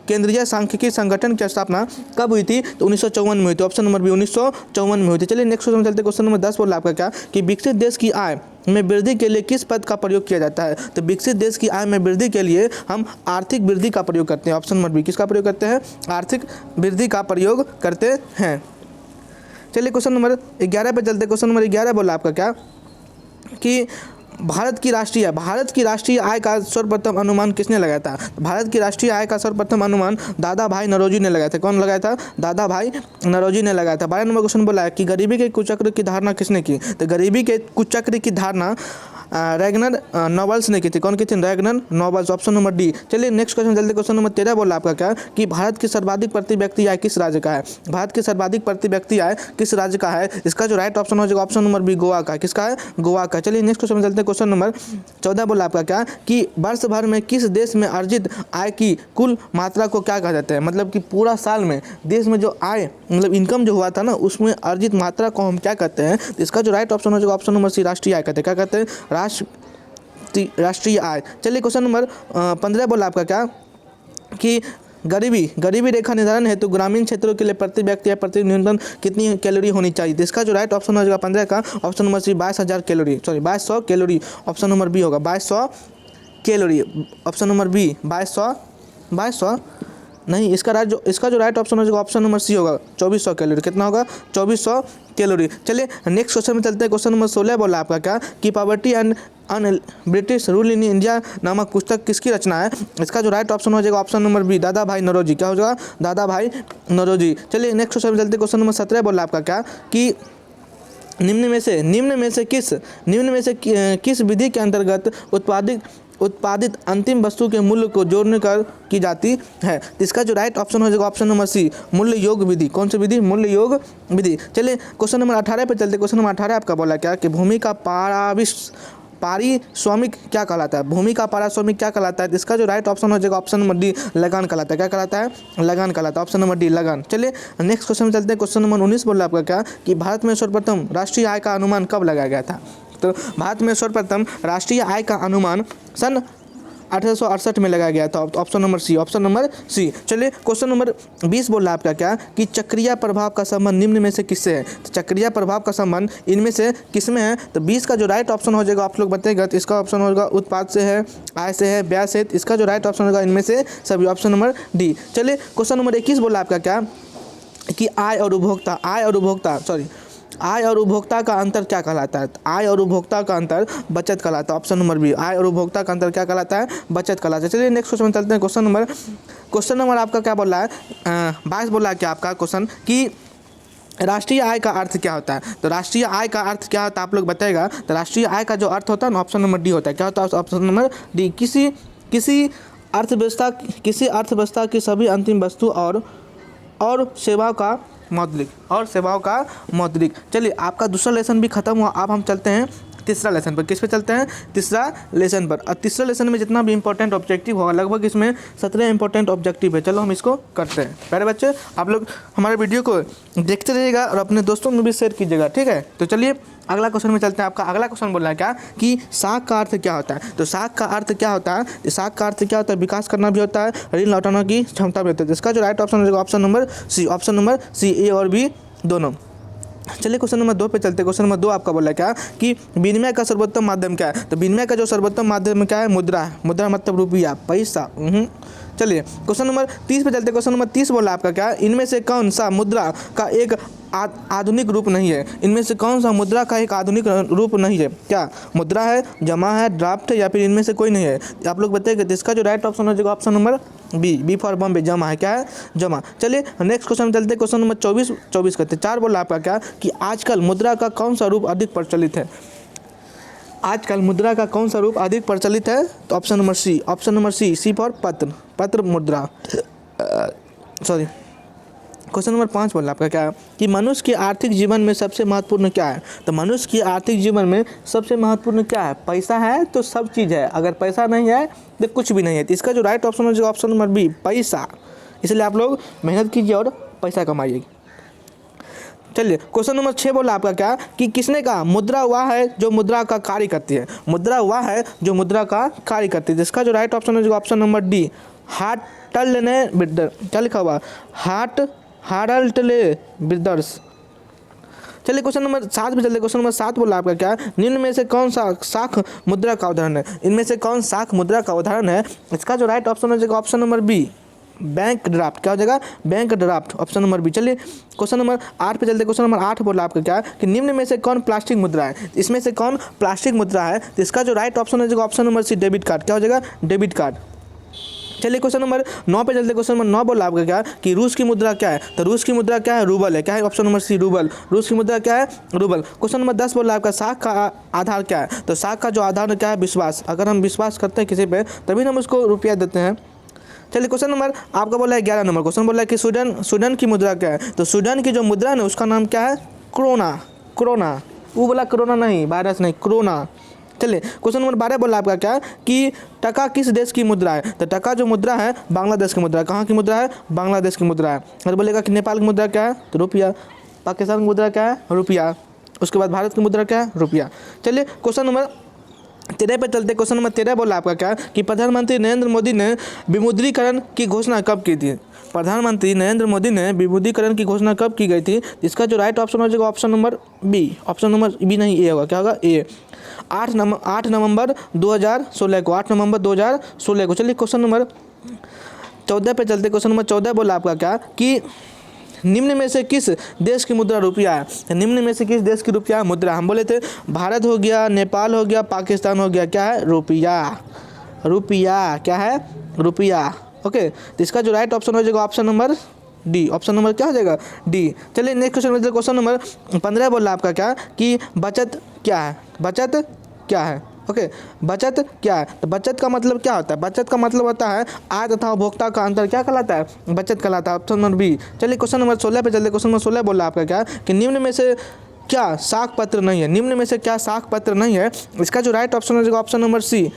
Speaker 1: केंद्रीय सांख्यिकी संगठन की स्थापना कब हुई थी, तो 1954 में हुई थी। ऑप्शन नंबर बी 1954 में हुई थी। चलिए नेक्स्ट क्वेश्चन चलते। क्वेश्चन नंबर 10 बोला आपका क्या कि विकसित देश की आय में वृद्धि के लिए किस पद का प्रयोग किया जाता है। तो विकसित देश की आय में वृद्धि के लिए हम आर्थिक वृद्धि का प्रयोग करते हैं। Option number B. किसका प्रयोग करते हैं, आर्थिक वृद्धि का प्रयोग करते हैं। चलिए क्वेश्चन नंबर 11 पे चलते। क्वेश्चन नंबर 11 बोला आपका क्या कि भारत की राष्ट्रीय आय का सर्वप्रथम अनुमान किसने लगाया था। भारत की राष्ट्रीय आय का सर्वप्रथम अनुमान दादा भाई नौरोजी ने लगाया था। कौन लगाया था, दादा भाई नौरोजी ने लगाया था। 12 नंबर क्वेश्चन बोला है कि गरीबी के कुचक्र की धारणा किसने की। तो गरीबी के कुचक्र की धारणा रैगनर नोबल्स ने की थी। कौन की थी, Ragnar nobles. Option number D. चलिए नेक्स्ट क्वेश्चन चलते। क्वेश्चन नंबर 13 बोला आपका क्या कि भारत की सर्वाधिक प्रति व्यक्ति आय किस राज्य का है। भारत की सर्वाधिक प्रति व्यक्ति आय किस राज्य का है। इसका जो राइट ऑप्शन हो जाएगा ऑप्शन नंबर बी, गोवा का। किसका है, गोवा का। चलिए नेक्स्ट क्वेश्चन चलते हैं। क्वेश्चन नंबर 14 बोला आपका क्या कि वर्ष भर में किस देश में अर्जित आय की कुल मात्रा को क्या कहा जाता है। मतलब कि पूरा साल में देश में जो आय मतलब इनकम जो हुआ था ना उसमें अर्जित मात्रा को हम क्या कहते हैं। तो इसका जो राइट ऑप्शन हो जाएगा ऑप्शन नंबर सी, राष्ट्रीय आय कहते हैं। क्या कहते हैं, राष्ट्रीय आय। चलिए क्वेश्चन नंबर 15 बोला आपका क्या कि गरीबी रेखा निर्धारण हेतु ग्रामीण क्षेत्रों के लिए प्रति व्यक्ति या प्रति न्यूनतम कितनी कैलोरी होनी चाहिए। इसका जो राइट ऑप्शन हो जाएगा 15 का option number C, 22,000 calorie. Sorry 2200 calorie. Option number B होगा 2200 कैलोरी। ऑप्शन नंबर बी 2200 नहीं, इसका जो राइट ऑप्शन हो जाएगा ऑप्शन नंबर सी होगा 2400 कैलोरी। कितना होगा, 2400 कैलोरी। चलिए नेक्स्ट क्वेश्चन में चलते हैं। क्वेश्चन नंबर 16 बोला आपका क्या कि poverty and British rule in India नामक पुस्तक किसकी रचना है। इसका जो राइट ऑप्शन हो जाएगा ऑप्शन नंबर बी, दादा भाई नौरोजी। क्या हो जाएगा, दादा भाई नौरोजी। चलिए नेक्स्ट क्वेश्चन में चलते हैं। क्वेश्चन नंबर 17 बोला आपका क्या कि निम्न में से किस विधि के अंतर्गत उत्पादित अंतिम वस्तु के मूल्य को जोड़ने कर की जाती है। इसका जो राइट ऑप्शन हो जाएगा ऑप्शन नंबर सी, मूल्य योग विधि। कौन सी विधि, मूल्य योग विधि। चलिए क्वेश्चन नंबर 18 पे चलते। क्वेश्चन नंबर 18 आपका बोला क्या कि भूमि का पारिश्रमिक क्या कहलाता है। भूमि का पारिश्रमिक क्या कहलाता है। इसका जो राइट ऑप्शन हो जाएगा ऑप्शन नंबर डी, लगान कहलाता है। क्या कहलाता है, लगान कहलाता है। ऑप्शन नंबर डी, लगान। चलिए नेक्स्ट क्वेश्चन में चलते हैं। क्वेश्चन नंबर 19 बोला आपका क्या कि भारत में सर्वप्रथम राष्ट्रीय आय का अनुमान कब लगाया गया था। तो भारत में सर्वप्रथम राष्ट्रीय आय का अनुमान सन 1868 में लगाया गया था। Option number C, option number C. चलिए क्वेश्चन नंबर 20 बोल रहा है आपका क्या कि चक्रीय प्रभाव का संबंध निम्न में से किससे है। तो चक्रीय प्रभाव का संबंध इनमें से किसमें है। तो 20 का जो राइट ऑप्शन हो जाएगा आप लोग बताइएगा। तो इसका ऑप्शन होगा उत्पाद से है, आय से है, व्यय से। इसका जो राइट ऑप्शन होगा इनमें से सभी, ऑप्शन नंबर डी। चलिए क्वेश्चन नंबर 21 बोला आपका क्या कि आय और उपभोक्ता का अंतर क्या कहलाता है। आय और उपभोक्ता का अंतर बचत कहलाता है। ऑप्शन नंबर बी, आय और उपभोक्ता का अंतर क्या कहलाता है, बचत कहलाता है। चलिए नेक्स्ट क्वेश्चन में चलते हैं। क्वेश्चन नंबर आपका क्या बोल रहा है, 22 बोला है क्या आपका क्वेश्चन कि राष्ट्रीय आय का अर्थ क्या होता है। तो राष्ट्रीय आय का अर्थ क्या होता है आप लोग बताएगा। तो राष्ट्रीय आय का जो अर्थ होता है ना ऑप्शन नंबर डी होता है। क्या होता है, ऑप्शन नंबर डी, किसी अर्थव्यवस्था की सभी अंतिम वस्तु और सेवाओं का मौद्रिक। चलिए आपका दूसरा लेसन भी खत्म हुआ। अब हम चलते हैं तीसरा लेसन पर। किस पे चलते हैं, तीसरा लेसन पर। और तीसरा लेसन में जितना भी इंपॉर्टेंट ऑब्जेक्टिव होगा लगभग इसमें 17 इंपॉर्टेंट ऑब्जेक्टिव है। चलो हम इसको करते हैं। प्यारे बच्चे आप लोग हमारे वीडियो को देखते रहिएगा और अपने दोस्तों में भी शेयर कीजिएगा, ठीक है। तो चलिए अगला क्वेश्चन में चलते हैं। आपका अगला क्वेश्चन बोल रहा है क्या कि साख का अर्थ क्या होता है। तो साख का अर्थ क्या होता है, साख का अर्थ क्या होता है, विकास करना भी होता है, ऋण लौटाने की क्षमता भी होती है। इसका जो राइट ऑप्शन होगा option number C, option number C, A और बी दोनों। चलिए क्वेश्चन नंबर 2 पे चलते हैं। क्वेश्चन नंबर 2 आपका बोला क्या कि विनिमय का सर्वोत्तम माध्यम क्या है? तो विनिमय का जो सर्वोत्तम माध्यम क्या है? मुद्रा है। मुद्रा मतलब रुपया, पैसा। चलिए क्वेश्चन नंबर 30 पे चलते हैं। क्वेश्चन नंबर 30 बोला आपका क्या? इनमें से कौन सा मुद्रा का एक आधुनिक रूप नहीं है? इनमें से कौन सा मुद्रा का एक आधुनिक रूप नहीं है? क्या मुद्रा है, जमा है, ड्राफ्ट है, या फिर इनमें से कोई नहीं है? आप लोग बताइए कि इसका जो राइट ऑप्शन हो जाएगा option number B for Bombay, जमा है। क्या है? जमा। चलिए नेक्स्ट क्वेश्चन चलते हैं। क्वेश्चन नंबर 24 करते हैं। 4 बोला आपका क्या कि आजकल मुद्रा का कौन सा रूप अधिक प्रचलित है? आजकल मुद्रा का कौन सा रूप अधिक प्रचलित है? तो option number C, option number C for पत्र, पत्र मुद्रा। सॉरी। क्वेश्चन नंबर 5 बोला आपका क्या कि मनुष्य के आर्थिक जीवन में सबसे महत्वपूर्ण क्या है? तो मनुष्य के आर्थिक जीवन में सबसे महत्वपूर्ण क्या है? पैसा है तो सब चीज़ है, अगर पैसा नहीं है तो कुछ भी नहीं है। तो इसका जो राइट ऑप्शन है ऑप्शन नंबर बी, पैसा। इसलिए आप लोग मेहनत कीजिए और पैसा कमाइए। चलिए क्वेश्चन नंबर 6 बोला आपका क्या कि किसने कहा मुद्रा वह है जो मुद्रा का कार्य करती है? मुद्रा वह है जो मुद्रा का कार्य करती है। जिसका जो राइट ऑप्शन है option number D, Hartley builder. क्या लिखा हुआ? Hartley builders. चलिए क्वेश्चन नंबर 7 पे चलते। क्वेश्चन नंबर 7 बोला आपका क्या? निम्न में से कौन सा शाख मुद्रा का उदाहरण है? इनमें से कौन शाख मुद्रा का उदाहरण है? इसका जो राइट ऑप्शन हो जाएगा option number B, bank draft. क्या हो जाएगा? Bank draft, option number B. चलिए क्वेश्चन नंबर 8 पे चलते। क्वेश्चन नंबर 8 बोला आपका क्या कि निम्न में से कौन प्लास्टिक मुद्रा है? इसमें से कौन प्लास्टिक मुद्रा है? तो इसका जो राइट ऑप्शन हो जाएगा option number C, debit card. क्या हो जाएगा? Debit card. चलिए क्वेश्चन नंबर 9 पे चलते। क्वेश्चन नंबर 9 बोला आपका क्या कि रूस की मुद्रा क्या है? तो रूस की मुद्रा क्या है? रूबल है। क्या है? Option number C, rouble. रूस की मुद्रा क्या है? रूबल। क्वेश्चन नंबर 10 बोला आपका शाख का आधार क्या है? तो शाख का जो आधार क्या है? विश्वास। अगर हम विश्वास करते हैं किसी पे तभी हम उसको रुपया देते हैं। चलिए क्वेश्चन नंबर आपका बोला है 11 नंबर। क्वेश्चन बोला है कि स्वीडन की मुद्रा क्या है? तो स्वीडन की जो मुद्रा है ना उसका नाम क्या है? क्रोना। क्रोना। वो बोला कोरोना नहीं, वायरस नहीं, क्रोना। चलिए क्वेश्चन नंबर 12 बोला आपका क्या कि टका किस देश की मुद्रा है? तो टका जो मुद्रा है बांग्लादेश की मुद्रा है। कहाँ की मुद्रा है? बांग्लादेश की मुद्रा है। और बोलेगा कि नेपाल की मुद्रा क्या है? तो रुपया। पाकिस्तान की मुद्रा क्या है? रुपया। उसके बाद भारत की मुद्रा क्या है? रुपया। चलिए क्वेश्चन नंबर 13 पे चलते। क्वेश्चन नंबर 13 बोला आपका क्या कि प्रधानमंत्री नरेंद्र मोदी ने विमुद्रीकरण की घोषणा कब की थी? प्रधानमंत्री नरेंद्र मोदी ने विमुद्रीकरण की घोषणा कब की गई थी? इसका जो राइट ऑप्शन हो जाएगा option number B, option number B नहीं ए होगा। क्या होगा? ए। 8 नवंबर 2016 को, 8 नवंबर 2016 को। चलिए क्वेश्चन नंबर 14 पे चलते। क्वेश्चन नंबर 14 बोला आपका क्या कि निम्न में से किस देश की मुद्रा रुपया है? निम्न में से किस देश की रुपया मुद्रा? हम बोले थे भारत हो गया, नेपाल हो गया, पाकिस्तान हो गया। क्या है? रुपया। रुपया। क्या है? रुपया। ओके। तो इसका जो राइट ऑप्शन हो जाएगा option number D, option number क्या हो जाएगा? डी। चलिए नेक्स्ट क्वेश्चन। क्वेश्चन नंबर 15 बोला आपका क्या कि बचत क्या है? बचत क्या है? ओके। बचत क्या है? तो बचत का मतलब क्या होता है? बचत का मतलब होता है आय तथा उपभोक्ता का अंतर। क्या कहलाता है? बचत कहलाता है, ऑप्शन नंबर बी। चलिए क्वेश्चन नंबर 16 पे चलते। क्वेश्चन नंबर 16 बोला आपका क्या कि निम्न में से क्या शाख पत्र नहीं है? निम्न में से क्या शाख पत्र नहीं है? इसका जो राइट ऑप्शन हो ऑप्शन नंबर सी,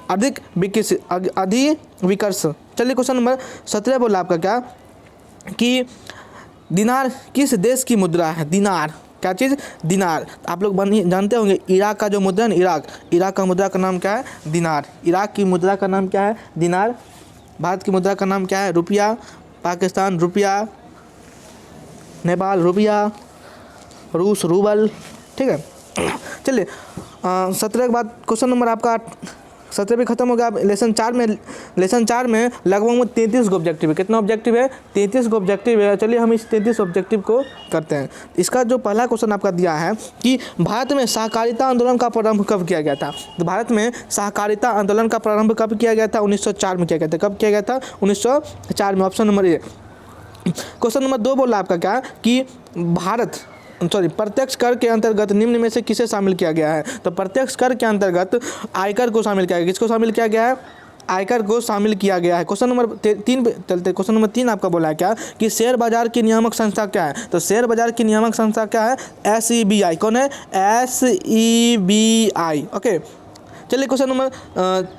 Speaker 1: अधिक विकर्ष। चलिए क्वेश्चन नंबर 17 बोला आपका क्या कि दिनार किस देश की मुद्रा है? दिनार। क्या चीज़? दिनार। आप लोग जानते होंगे इराक का जो मुद्रा है, इराक का मुद्रा का नाम क्या है? दिनार। इराक की मुद्रा का नाम क्या है? दिनार। भारत की मुद्रा का नाम क्या है? रुपया। पाकिस्तान रुपया, नेपाल रुपया, रूस रूबल। ठीक है। चलिए 17 के बाद क्वेश्चन नंबर आपका 17 भी खत्म हो गया। लेसन 4 में लगभग 33 गो ऑब्जेक्टिव है। कितना ऑब्जेक्टिव है? 33 गो ऑब्जेक्टिव है। चलिए हम इस 33 ऑब्जेक्टिव को करते हैं। इसका जो पहला क्वेश्चन आपका दिया है कि भारत में सहकारिता आंदोलन का प्रारंभ कब किया गया था? तो भारत में सहकारिता आंदोलन का प्रारंभ कब किया गया था? 1904 में किया गया था। कब किया गया था? 1904 में, ऑप्शन नंबर ए। क्वेश्चन नंबर 2 बोला आपका क्या कि प्रत्यक्ष कर के अंतर्गत निम्न में से किसे शामिल किया गया है? तो प्रत्यक्ष कर के अंतर्गत आयकर को शामिल किया गया। किसको शामिल किया गया है? आयकर को शामिल किया गया है। क्वेश्चन नंबर 3 पे चलते। क्वेश्चन नंबर 3 आपका बोला है क्या कि शेयर बाजार की नियामक संस्था क्या है? तो शेयर बाजार की नियामक संस्था क्या है? SEBI। कौन है? SEBI। ओके। चलिए क्वेश्चन नंबर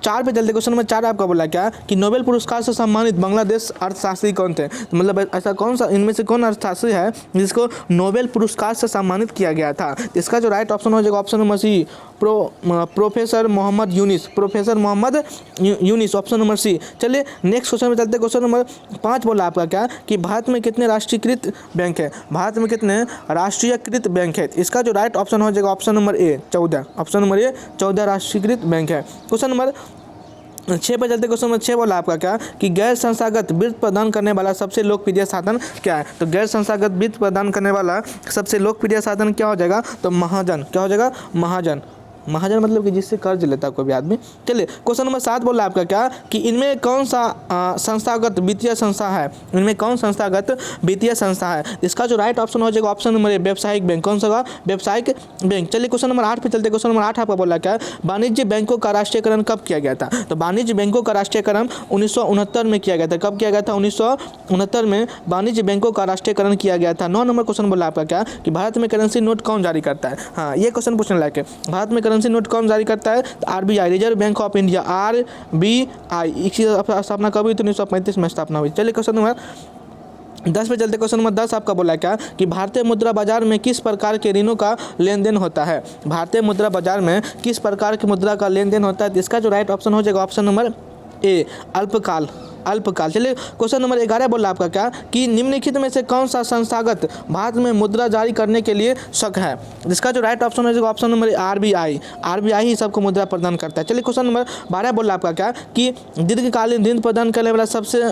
Speaker 1: 4 पे चलते। क्वेश्चन नंबर 4 आपका बोला क्या कि नोबेल पुरस्कार से सम्मानित बांग्लादेश अर्थशास्त्री कौन थे? तो मतलब ऐसा कौन सा इनमें से कौन अर्थशास्त्री है जिसको नोबेल पुरस्कार से सम्मानित किया गया था? इसका जो राइट ऑप्शन हो जाएगा option number C, professor Mohammad Yunus, professor Mohammad Yunus, option number C. चलिए नेक्स्ट क्वेश्चन में चलते। क्वेश्चन नंबर 5 बोला आपका क्या कि भारत में कितने राष्ट्रीयकृत बैंक है, भारत में कितने राष्ट्रीयकृत बैंक है। इसका जो राइट ऑप्शन हो जाएगा ऑप्शन नंबर ए 14, ऑप्शन नंबर ए 14 राष्ट्रीयकृत बैंक है। क्वेश्चन नंबर 6 पे चलते। क्वेश्चन नंबर 6 बोला आपका क्या कि गैर संस्थागत वित्त प्रदान करने वाला सबसे लोकप्रिय साधन क्या है। तो गैर संस्थागत वित्त प्रदान करने वाला सबसे लोकप्रिय साधन क्या हो जाएगा, तो महाजन। क्या हो जाएगा, महाजन। महाजन मतलब कि जिससे कर्ज लेता है कोई भी आदमी। चलिए क्वेश्चन नंबर 7 बोला आपका क्या कि इनमें कौन सा संस्थागत वित्तीय संस्था है, इनमें कौन संस्थागत वित्तीय संस्था है। इसका जो राइट ऑप्शन हो जाएगा ऑप्शन नंबर ए व्यावसायिक बैंक। कौन सा होगा, व्यावसायिक बैंक। चलिए क्वेश्चन नंबर 8 पे चलते। क्वेश्चन नंबर 8 आपका बोला क्या वाणिज्य बैंकों का राष्ट्रीयकरण कब किया गया था। तो वाणिज्य बैंकों का राष्ट्रीयकरण 1969 में किया गया था। कब किया गया था, 1969 में वाणिज्य बैंकों का राष्ट्रीयकरण किया गया था। 9 नंबर क्वेश्चन बोला आपका क्या कि भारत में करेंसी नोट कौन जारी करता है। हाँ ये क्वेश्चन पूछने लायक है, भारत में करेंसी नोट कौन जारी करता है, तो RBI, reserve bank of India, RBI. इसकी स्थापना कब हुई थी, 1935 में स्थापना हुई। चलिए क्वेश्चन नंबर 10 पे चलते। क्वेश्चन नंबर 10 आपका बोला क्या कि भारतीय मुद्रा बाजार में किस प्रकार के ऋणों का लेन देन होता है। भारतीय मुद्रा बाजार में किस प्रकार की मुद्रा का लेन देन होता है। इसका जो राइट ऑप्शन हो जाएगा ऑप्शन नंबर ए अल्पकाल, अल्पकाल। चलिए क्वेश्चन नंबर 11 बोला आपका क्या कि निम्नलिखित में से कौन सा संस्थागत भारत में मुद्रा जारी करने के लिए शक है। जिसका जो राइट ऑप्शन हो जाएगा ऑप्शन नंबर आरबीआई, आरबीआई ही सबको मुद्रा प्रदान करता है। चलिए क्वेश्चन नंबर 12 बोला आपका क्या कि दीर्घकालीन ऋण प्रदान करने वाला सबसे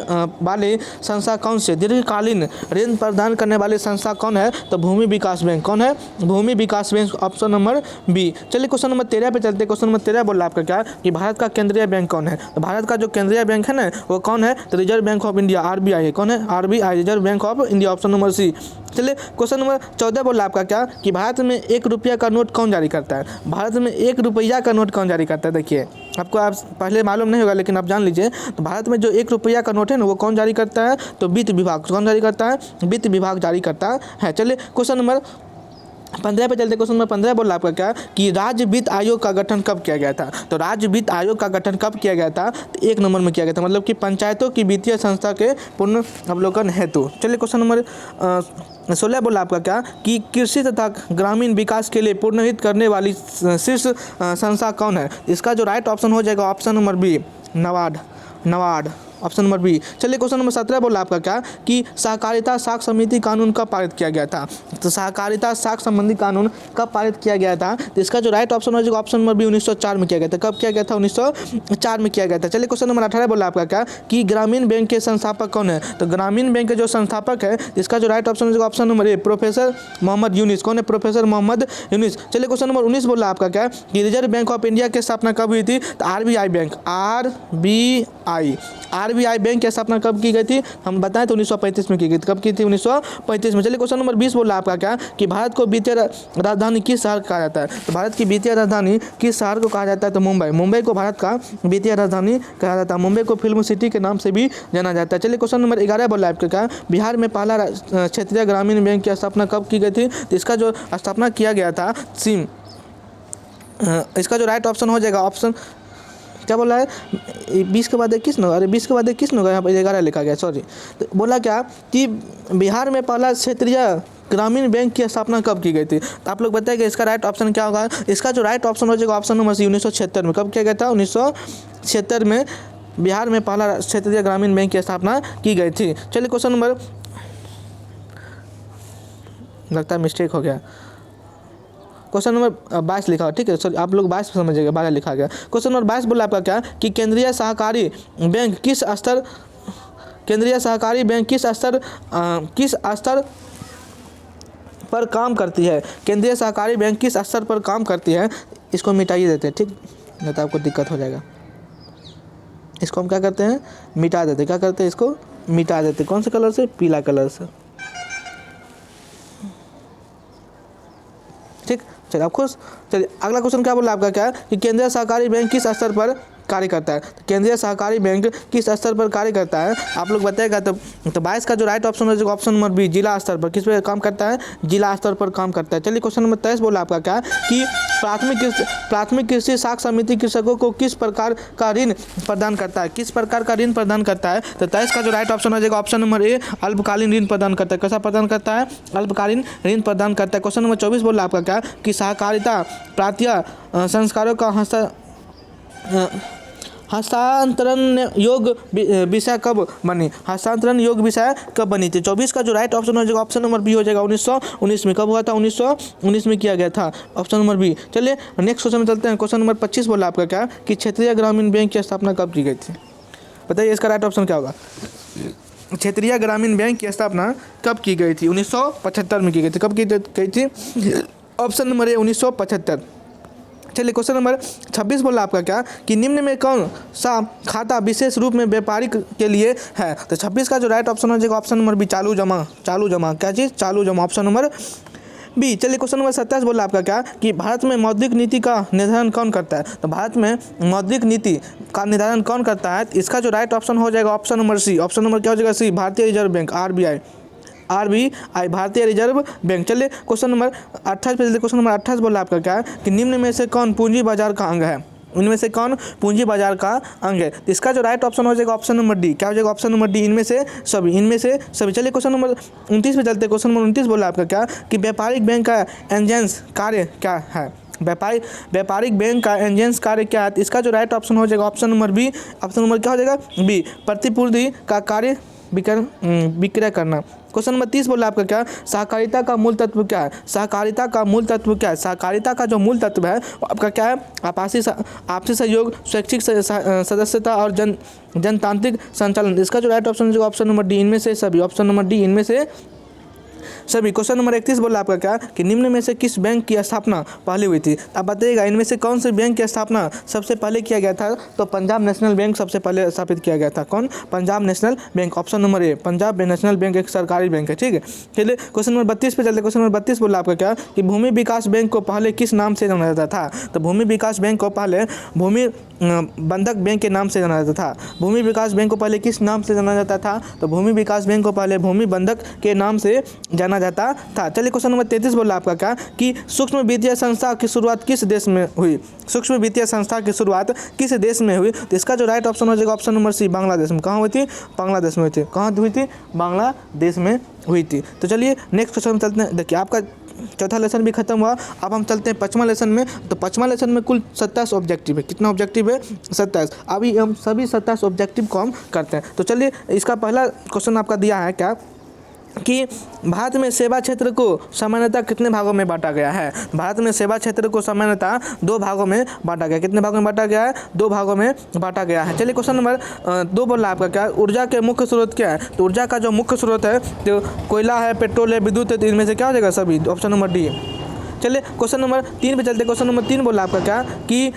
Speaker 1: वाले संस्था कौन से, दीर्घकालीन ऋण प्रदान करने वाली संस्था कौन है, तो भूमि विकास बैंक। कौन है, भूमि विकास बैंक, ऑप्शन नंबर बी। चलिए क्वेश्चन नंबर 13 पे चलते। क्वेश्चन नंबर 13 बोला आपका क्या कि भारत का केंद्रीय बैंक कौन है। तो भारत का जो केंद्रीय बैंक है ना वो कौन है, तो reserve bank of India, RBI है। कौन है, RBI, reserve bank of India, option number C. चलिए क्वेश्चन नंबर 14 बोला आपका क्या कि भारत में 1 रुपया का नोट कौन जारी करता है। भारत में 1 रुपया का नोट कौन जारी करता है। देखिए आपको आप पहले मालूम नहीं होगा लेकिन आप जान लीजिए, तो भारत में जो 1 रुपया का नोट है ना वो कौन जारी करता है, तो वित्त विभाग। कौन जारी करता है, वित्त विभाग जारी करता है। चलिए क्वेश्चन नंबर 15 पे चलते। क्वेश्चन नंबर 15 बोला आपका क्या कि राज्य वित्त आयोग का गठन कब किया गया था। तो राज्य वित्त आयोग का गठन कब किया गया था, तो 1 नंबर में किया गया था, मतलब कि पंचायतों की वित्तीय संस्था के पूर्ण अवलोकन हेतु। चलिए क्वेश्चन नंबर 16 बोला आपका क्या कि कृषि तथा ग्रामीण विकास के लिए पुनर्हित करने वाली शीर्ष संस्था कौन है। इसका जो राइट ऑप्शन हो जाएगा option number B NABARD, NABARD, option number B. चलिए क्वेश्चन नंबर 17 बोला आपका क्या कि सहकारिता साख समिति कानून कब पारित किया गया था। तो सहकारिता साख संबंधी कानून कब पारित किया गया था, तो इसका जो राइट ऑप्शन हो जाएगा ऑप्शन नंबर बी 1904 में किया गया था। कब किया गया था, 1904 में किया गया था। चलिए क्वेश्चन नंबर 18 बोला आपका क्या कि ग्रामीण बैंक के संस्थापक कौन है। तो ग्रामीण बैंक के जो संस्थापक है इसका जो राइट ऑप्शन हो जाएगा option number A professor Mohammad Yunus. कौन है, प्रोफेसर मोहम्मद यूनिस। चलिए क्वेश्चन नंबर 19 बोला आपका क्या कि रिजर्व बैंक ऑफ इंडिया की स्थापना कब हुई थी, तो आरबीआई बैंक, आरबीआई बैंक की स्थापना कब की गई थी, हम बताएं तो 1935 में की गई थी। कब की थी, 1935 में। चलिए क्वेश्चन नंबर 20 बोला आपका क्या कि भारत को वित्तीय राजधानी किस शहर कहा जाता है। तो भारत की वित्तीय राजधानी किस शहर को कहा जाता है, तो मुंबई, मुंबई को भारत का वित्तीय राजधानी कहा जाता है। मुंबई को फिल्म सिटी के नाम से भी जाना जाता है। चलिए क्वेश्चन नंबर 11 बोला आपका क्या बिहार में पहला क्षेत्रीय ग्रामीण बैंक की स्थापना कब की गई थी, तो इसका जो स्थापना किया गया था सिम। इसका जो राइट ऑप्शन हो जाएगा ऑप्शन क्या बोला है 20 के बाद 21 न, अरे 20 के बाद 21 न होगा, यहाँ पर 11 लिखा गया, सॉरी। तो बोला क्या कि बिहार में पहला क्षेत्रीय ग्रामीण बैंक की स्थापना कब की गई थी। तो आप लोग बताइए इसका राइट ऑप्शन क्या होगा। इसका जो राइट ऑप्शन हो जाएगा ऑप्शन नंबर सी 1976 में। कब किया गया था, 1976 में बिहार में पहला क्षेत्रीय ग्रामीण बैंक की स्थापना की गई थी। चलिए क्वेश्चन नंबर, लगता है मिस्टेक हो गया, क्वेश्चन नंबर 22 लिखा हो, ठीक है, सॉरी आप लोग 22 समझिएगा, 12 लिखा गया। क्वेश्चन नंबर 22 बोला आपका क्या कि केंद्रीय सहकारी बैंक किस स्तर, केंद्रीय सहकारी बैंक किस स्तर पर काम करती है। केंद्रीय सहकारी बैंक किस स्तर पर काम करती है, इसको मिटाइए देते हैं, ठीक, नहीं तो आपको दिक्कत हो जाएगा। इसको हम क्या करते हैं, मिटा देते, क्या करते हैं, इसको मिटा देते। कौन से कलर से, पीला कलर से, ठीक। चलिए आप खुश। चलिए अगला क्वेश्चन क्या बोला आपका क्या कि केंद्रीय सहकारी बैंक किस स्तर पर कार्य करता है? केंद्रीय सहकारी बैंक किस स्तर पर कार्य करता है? आप लोग बताएगा। तो 22 का जो राइट ऑप्शन है, ऑप्शन नंबर बी, जिला स्तर पर। किस पे काम करता है? जिला स्तर पर काम करता है। चलिए क्वेश्चन नंबर 23 बोला आपका क्या कि प्राथमिक कृषि साख समिति कृषकों को किस प्रकार का ऋण प्रदान करता है? किस प्रकार का ऋण प्रदान करता है? तो 23 का जो राइट ऑप्शन हो जाएगा ऑप्शन नंबर ए, अल्पकालीन ऋण प्रदान करता है। कैसा प्रदान करता है? अल्पकालीन ऋण प्रदान करता है। क्वेश्चन नंबर 24 बोला आपका क्या कि सहकारिता प्रांतीय संस्कारों का हस्तांतरण योग विषय कब बनी? हस्तांतरण योग विषय कब बनी थी? 24 का जो राइट ऑप्शन हो जाएगा ऑप्शन नंबर बी हो जाएगा 1919 में। कब हुआ था? 1919 में किया गया था, ऑप्शन नंबर बी। चलिए नेक्स्ट क्वेश्चन में चलते हैं। क्वेश्चन नंबर 25 बोला आपका क्या कि क्षेत्रीय ग्रामीण बैंक की स्थापना कब की गई थी? बताइए इसका राइट ऑप्शन क्या होगा? क्षेत्रीय ग्रामीण बैंक की स्थापना कब की गई थी? 1975 में की गई थी। कब की गई थी? ऑप्शन नंबर ए 1975। चलिए क्वेश्चन नंबर 26 बोला आपका क्या कि निम्न में कौन सा खाता विशेष रूप में व्यापारिक के लिए है? तो 26 का जो राइट ऑप्शन हो जाएगा ऑप्शन नंबर बी, चालू जमा। क्या चीज़? चालू जमा, ऑप्शन नंबर बी। चलिए क्वेश्चन नंबर 27 बोला आपका क्या कि भारत में मौद्रिक नीति का निर्धारण कौन करता है? तो भारत में मौद्रिक नीति का निर्धारण कौन करता है? इसका जो राइट ऑप्शन हो जाएगा option number C. Option number क्या हो जाएगा? सी, भारतीय रिजर्व बैंक, आरबीआई, भारतीय रिजर्व बैंक। चलिए क्वेश्चन नंबर 28 पे चलिए। क्वेश्चन नंबर 28 बोला आपका क्या कि निम्न में से कौन पूंजी बाजार का अंग है? इनमें से कौन पूंजी बाजार का अंग है? तो इसका जो राइट ऑप्शन हो जाएगा ऑप्शन नंबर डी। क्या हो जाएगा? ऑप्शन नंबर डी, इनमें से सभी। चलिए क्वेश्चन नंबर 29 पे चलते हैं। क्वेश्चन नंबर 29 बोला आपका क्या कि व्यापारिक बैंक का एजेंस कार्य क्या है? व्यापारिक बैंक का एजेंस कार्य क्या है? इसका जो राइट ऑप्शन हो जाएगा option number B. Option number क्या हो जाएगा? बी, प्रतिपूर्ति का कार्य विक्रय करना। क्वेश्चन नंबर 30 बोला आपका क्या सहकारिता का मूल तत्व क्या है? सहकारिता का मूल तत्व क्या है? सहकारिता का जो मूल तत्व है आपका क्या है? आपसी सहयोग, स्वैच्छिक सदस्यता और जनतांत्रिक संचालन। इसका जो राइट ऑप्शन है ऑप्शन नंबर डी, इनमें से सभी। ऑप्शन नंबर डी, इनमें से सभी। क्वेश्चन नंबर 31 बोला आपका क्या कि निम्न में से किस बैंक की स्थापना पहले हुई थी? आप बताइएगा इनमें से कौन से बैंक की स्थापना सबसे पहले किया गया था? तो पंजाब नेशनल बैंक सबसे पहले स्थापित किया गया था। कौन? Punjab national bank, option number ए। पंजाब नेशनल बैंक एक सरकारी बैंक है, ठीक है। चलिए क्वेश्चन नंबर 32 पे चलते। क्वेश्चन नंबर 32 बोला आपका क्या कि भूमि विकास बैंक को पहले किस नाम से जाना जाता था? तो भूमि विकास बैंक को पहले भूमि बंधक बैंक के नाम से जाना जाता था। भूमि विकास बैंक को पहले किस नाम से जाना जाता था? तो भूमि विकास बैंक को पहले भूमि बंधक के नाम से जाना जाता था। चलिए क्वेश्चन नंबर 33 बोला आपका क्या कि सूक्ष्म वित्तीय संस्था की शुरुआत किस देश में हुई? सूक्ष्म वित्तीय संस्था की शुरुआत किस देश में हुई? तो इसका जो राइट ऑप्शन हो जाएगा ऑप्शन नंबर सी, बांग्लादेश में। कहाँ हुई थी? बांग्लादेश में हुई थी। कहाँ हुई थी? बांग्लादेश में हुई थी। तो चलिए नेक्स्ट क्वेश्चन में चलते हैं। देखिए आपका चौथा लेसन भी खत्म हुआ। अब हम चलते हैं 5वां लेसन में। तो 5वां लेसन में कुल 27 ऑब्जेक्टिव है। कितना ऑब्जेक्टिव है? 27। अभी हम सभी 27 ऑब्जेक्टिव को हम करते हैं। तो चलिए इसका पहला क्वेश्चन आपका दिया है क्या कि भारत में सेवा क्षेत्र को सामान्यतः कितने भागों में बांटा गया है? भारत में सेवा क्षेत्र को सामान्यतः 2 भागों में बांटा गया। कितने भागों में बांटा गया है? 2 भागों में बांटा गया है। चलिए क्वेश्चन नंबर 2 बोल रहा है आपका क्या ऊर्जा के मुख्य स्रोत क्या है? तो ऊर्जा का जो मुख्य स्रोत है तो कोयला है, पेट्रोल है, विद्युत है। तो इनमें से क्या हो जाएगा? सभी, ऑप्शन नंबर डी। चलिए क्वेश्चन नंबर 3 पे चलते। क्वेश्चन नंबर 3 बोल रहा है आपका क्या कि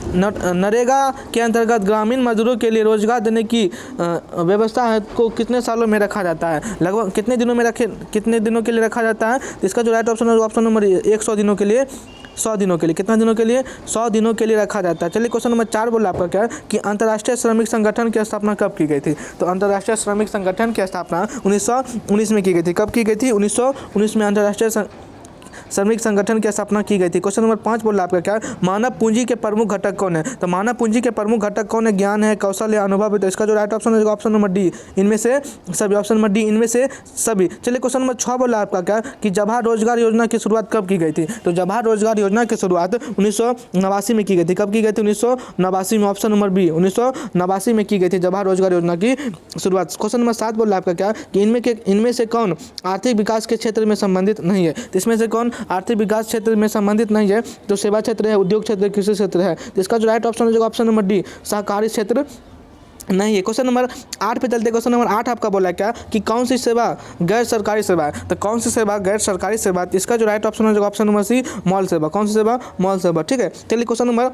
Speaker 1: नरेगा के अंतर्गत ग्रामीण मजदूरों के लिए रोजगार देने की व्यवस्था है को कितने सालों में रखा जाता है? लगभग कितने दिनों के लिए रखा जाता है? तो इसका जो राइट ऑप्शन है ऑप्शन नंबर 100 दिनों के लिए। 100 दिनों के लिए। कितना दिनों के लिए? 100 दिनों के लिए रखा जाता है। चलिए क्वेश्चन नंबर 4 बोला आपका क्या कि अंतर्राष्ट्रीय श्रमिक संगठन की स्थापना कब की गई थी? तो अंतर्राष्ट्रीय श्रमिक संगठन की स्थापना 1919 में की गई थी। कब की गई थी? 1919 में अंतर्राष्ट्रीय श्रमिक संगठन की स्थापना की गई थी। क्वेश्चन नंबर 5 बोल रहा है आपका क्या मानव पूंजी के प्रमुख घटक कौन है? तो मानव पूंजी के प्रमुख घटक कौन है? ज्ञान है, कौशल है, अनुभव है। तो इसका जो राइट ऑप्शन है ऑप्शन नंबर डी, इनमें से सभी। ऑप्शन नंबर डी, इनमें से सभी। चलिए क्वेश्चन नंबर 6 बोल रहा है आपका क्या कि जवाहर रोजगार योजना की शुरुआत कब की गई थी? तो जवाहर रोजगार योजना की शुरुआत 1989 में की गई थी। कब की गई थी? 1989 में। ऑप्शन नंबर बी, 1989 में की गई थी जवाहर रोजगार योजना की शुरुआत। क्वेश्चन नंबर 7 बोल रहा है आपका क्या कि इनमें से कौन आर्थिक विकास के क्षेत्र में संबंधित नहीं है? तो इसमें से कौन आर्थिक विकास क्षेत्र में संबंधित नहीं है? तो सेवा क्षेत्र है, उद्योग क्षेत्र, कृषि क्षेत्र है। तो इसका जो राइट ऑप्शन है ऑप्शन नंबर डी, सहकारी क्षेत्र नहीं है। क्वेश्चन नंबर 8 पे चलते। क्वेश्चन नंबर 8 आपका बोला क्या कि कौन सी सेवा गैर सरकारी सेवा है। तो कौन सी सेवा गैर सरकारी सेवा, इसका जो राइट ऑप्शन हो जाएगा ऑप्शन नंबर सी, मॉल सेवा। कौन सी सेवा? मॉल सेवा। ठीक है, चलिए क्वेश्चन नंबर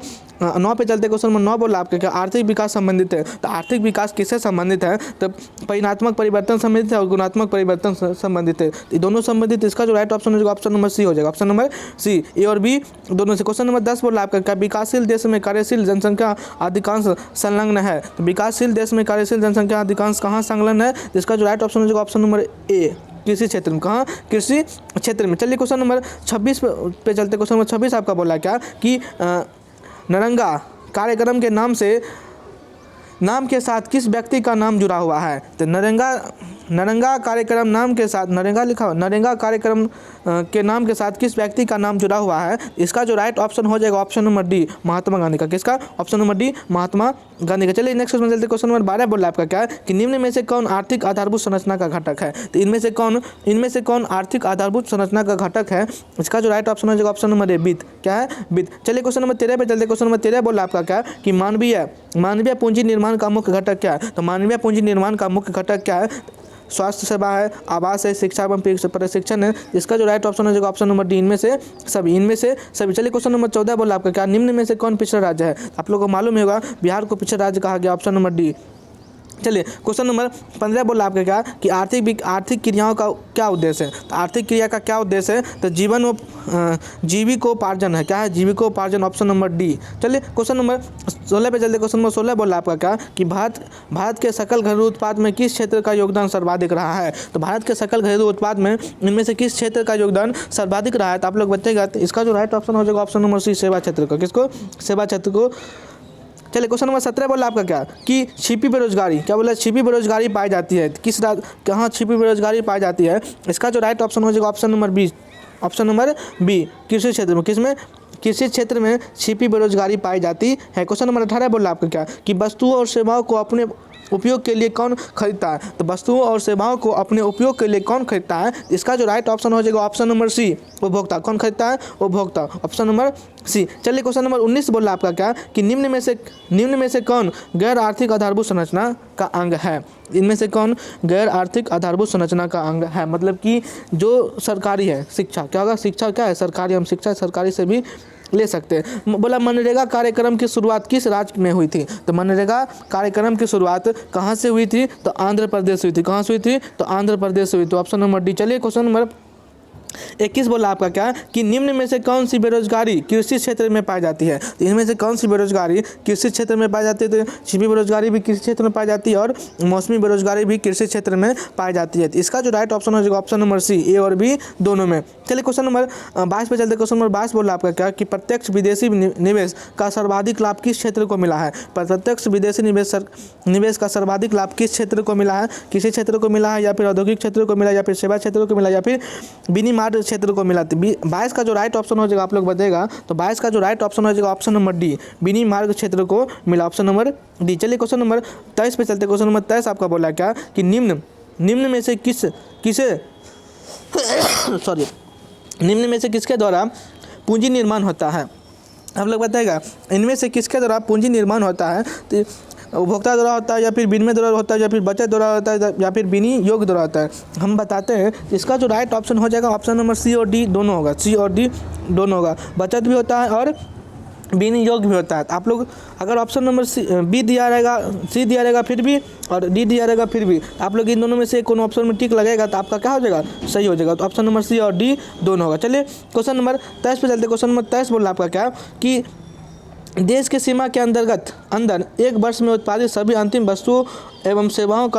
Speaker 1: 9 पे चलते। क्वेश्चन नंबर 9 बोला आपका क्या आर्थिक विकास संबंधित है। तो आर्थिक विकास किससे संबंधित है? तो परिणात्मक परिवर्तन संबंधित है और गुणात्मक परिवर्तन संबंधित है। तो दोनों संबंधित, इसका जो राइट ऑप्शन हो जाएगा ऑप्शन नंबर सी हो जाएगा। ऑप्शन नंबर सी, ए और बी दोनों से। क्वेश्चन नंबर 10 बोला आपका क्या विकासशील देश में कार्यशील जनसंख्या अधिकांश संलग्न है। तो विकासशील देश में कार्यशील जनसंख्या अधिकांश कहाँ संलग्न है? इसका जो राइट ऑप्शन हो जाएगा ऑप्शन नंबर ए, कृषि क्षेत्र में। कहाँ? कृषि क्षेत्र में। चलिए क्वेश्चन नंबर 26 पे चलते। क्वेश्चन नंबर 26 आपका बोला क्या कि नरेगा कार्यक्रम के नाम के साथ किस व्यक्ति का नाम जुड़ा हुआ है। तो नरेगा कार्यक्रम नाम के साथ, नरेगा लिखा हुआ, नरेगा कार्यक्रम के नाम के साथ किस व्यक्ति का नाम जुड़ा हुआ है? इसका जो राइट ऑप्शन हो जाएगा option number D, Mahatma Gandhi का। किसका? Option number D, Mahatma Gandhi का। चलिए नेक्स्ट क्वेश्चन चलते। क्वेश्चन नंबर 12 बोला आपका क्या है कि निम्न में से कौन आर्थिक आधारभूत संरचना का घटक है। तो इनमें से कौन आर्थिक आधारभूत संरचना का घटक है? इसका जो राइट ऑप्शन हो जाएगा ऑप्शन नंबर ए, वित्त। क्या है? वित्त। चलिए क्वेश्चन नंबर 13 पे चलते। क्वेश्चन नंबर 13 बोला आपका क्या कि मानवीय पूंजी निर्माण का मुख्य घटक क्या है। तो मानवीय पूंजी निर्माण का मुख्य घटक क्या है? स्वास्थ्य सेवा है, आवास है, शिक्षा एवं प्रशिक्षण है। इसका जो राइट ऑप्शन हो जाएगा ऑप्शन नंबर डी, इनमें से सभी। चलिए क्वेश्चन नंबर 14 बोला आपका क्या निम्न में से कौन पिछड़ा राज्य है। आप लोगों को मालूम ही होगा बिहार को पिछड़ा राज्य कहा गया, ऑप्शन नंबर डी। चलिए क्वेश्चन नंबर 15 बोला आपका क्या कि आर्थिक क्रियाओं का क्या उद्देश्य है। तो आर्थिक क्रिया का क्या उद्देश्य है? तो जीविकोपार्जन है। क्या है? जीविकोपार्जन, ऑप्शन नंबर डी। चलिए क्वेश्चन नंबर 16 पे चलते। क्वेश्चन नंबर 16 बोला आपका क्या कि भारत के सकल घरेलू उत्पाद में किस क्षेत्र का योगदान सर्वाधिक रहा है। तो भारत के सकल घरेलू उत्पाद में इनमें से किस क्षेत्र का योगदान सर्वाधिक रहा है? तो आप लोग बताइएगा। तो इसका जो राइट ऑप्शन हो जाएगा ऑप्शन नंबर सी, सेवा क्षेत्र का। किसको? सेवा क्षेत्र को। चलिए क्वेश्चन नंबर 17 बोला आपका क्या कि छिपी बेरोजगारी, क्या बोला? छिपी बेरोजगारी पाई जाती है किस कहाँ छिपी बेरोजगारी पाई जाती है? इसका जो राइट ऑप्शन हो जाएगा option number B, option number B, कृषि क्षेत्र में। किसमें? कृषि क्षेत्र में छिपी बेरोजगारी पाई जाती है। क्वेश्चन नंबर 18 बोला आपका क्या कि वस्तुओं और सेवाओं को अपने उपयोग के लिए कौन खरीदता है। तो वस्तुओं और सेवाओं को अपने उपयोग के लिए कौन खरीदता है। इसका जो राइट ऑप्शन हो जाएगा ऑप्शन नंबर सी, उपभोक्ता। कौन खरीदता है? उपभोक्ता, ऑप्शन नंबर सी। चलिए क्वेश्चन नंबर 19 बोला आपका क्या कि निम्न में से कौन गैर आर्थिक आधारभूत संरचना का अंग है। इनमें से कौन गैर आर्थिक आधारभूत संरचना का अंग है? मतलब कि जो सरकारी है, शिक्षा। क्या होगा? शिक्षा क्या है? सरकारी। हम शिक्षा सरकारी से भी ले सकते हैं। बोला मनरेगा कार्यक्रम की शुरुआत किस राज्य में हुई थी। तो मनरेगा कार्यक्रम की शुरुआत कहाँ से हुई थी? तो आंध्र प्रदेश हुई थी। कहाँ से हुई थी? तो आंध्र प्रदेश से हुई। तो ऑप्शन नंबर डी। चलिए क्वेश्चन नंबर 21 बोला आपका क्या कि निम्न में से कौन सी बेरोजगारी कृषि क्षेत्र में पाई जाती है। तो इनमें से कौन सी बेरोजगारी कृषि क्षेत्र में पाई जाती है। तो छिपी बेरोजगारी भी कृषि क्षेत्र में पाई जाती है और मौसमी बेरोजगारी भी कृषि क्षेत्र में पाई जाती है। तो इसका जो राइट ऑप्शन हो जाएगा ऑप्शन नंबर सी, ए और बी दोनों में। चलिए क्वेश्चन नंबर 22 पे चलते। क्वेश्चन नंबर 22 बोला आपका क्या कि प्रत्यक्ष विदेशी निवेश का सर्वाधिक लाभ किस क्षेत्र को मिला है। प्रत्यक्ष विदेशी निवेश का सर्वाधिक लाभ किस क्षेत्र को मिला है? कृषि क्षेत्र को मिला है, या फिर औद्योगिक क्षेत्र को मिला, या फिर सेवा क्षेत्र को मिला, या फिर विनिर्माण क्षेत्र को मिला। 22 का जो राइट ऑप्शन हो जाएगा आप लोग बताएगा। तो 22 का जो राइट ऑप्शन हो जाएगा ऑप्शन नंबर डी, विनिर्माण क्षेत्र को मिला, ऑप्शन नंबर डी। चलिए क्वेश्चन नंबर 23 पे चलते। क्वेश्चन नंबर 23 आपका बोला क्या कि निम्न में से निम्न में से किसके द्वारा पूंजी निर्माण होता है। आप लोग बताएगा इनमें से किसके द्वारा पूंजी निर्माण होता है। तो उपभोक्ता द्वारा होता है, या फिर विनिमय द्वारा होता है, या फिर बचत द्वारा होता है, या फिर विनियोग द्वारा होता है। हम बताते हैं इसका जो राइट ऑप्शन हो जाएगा ऑप्शन नंबर सी और डी दोनों होगा। सी और डी दोनों होगा। बचत भी होता है और विनियोग भी होता है। आप लोग अगर ऑप्शन नंबर बी दिया रहेगा, सी दिया रहेगा फिर भी, और डी दिया रहेगा फिर भी, आप लोग इन दोनों में से कौन ऑप्शन में टिक लगेगा तो आपका क्या हो जाएगा? सही हो जाएगा। तो ऑप्शन नंबर सी और डी दोनों होगा। चलिए क्वेश्चन नंबर 23 पे चलते। क्वेश्चन नंबर 23 बोल रहा आपका क्या कि देश के सीमा के अंदर एक वर्ष में उत्पादित सभी अंतिम वस्तुओं एवं सेवाओं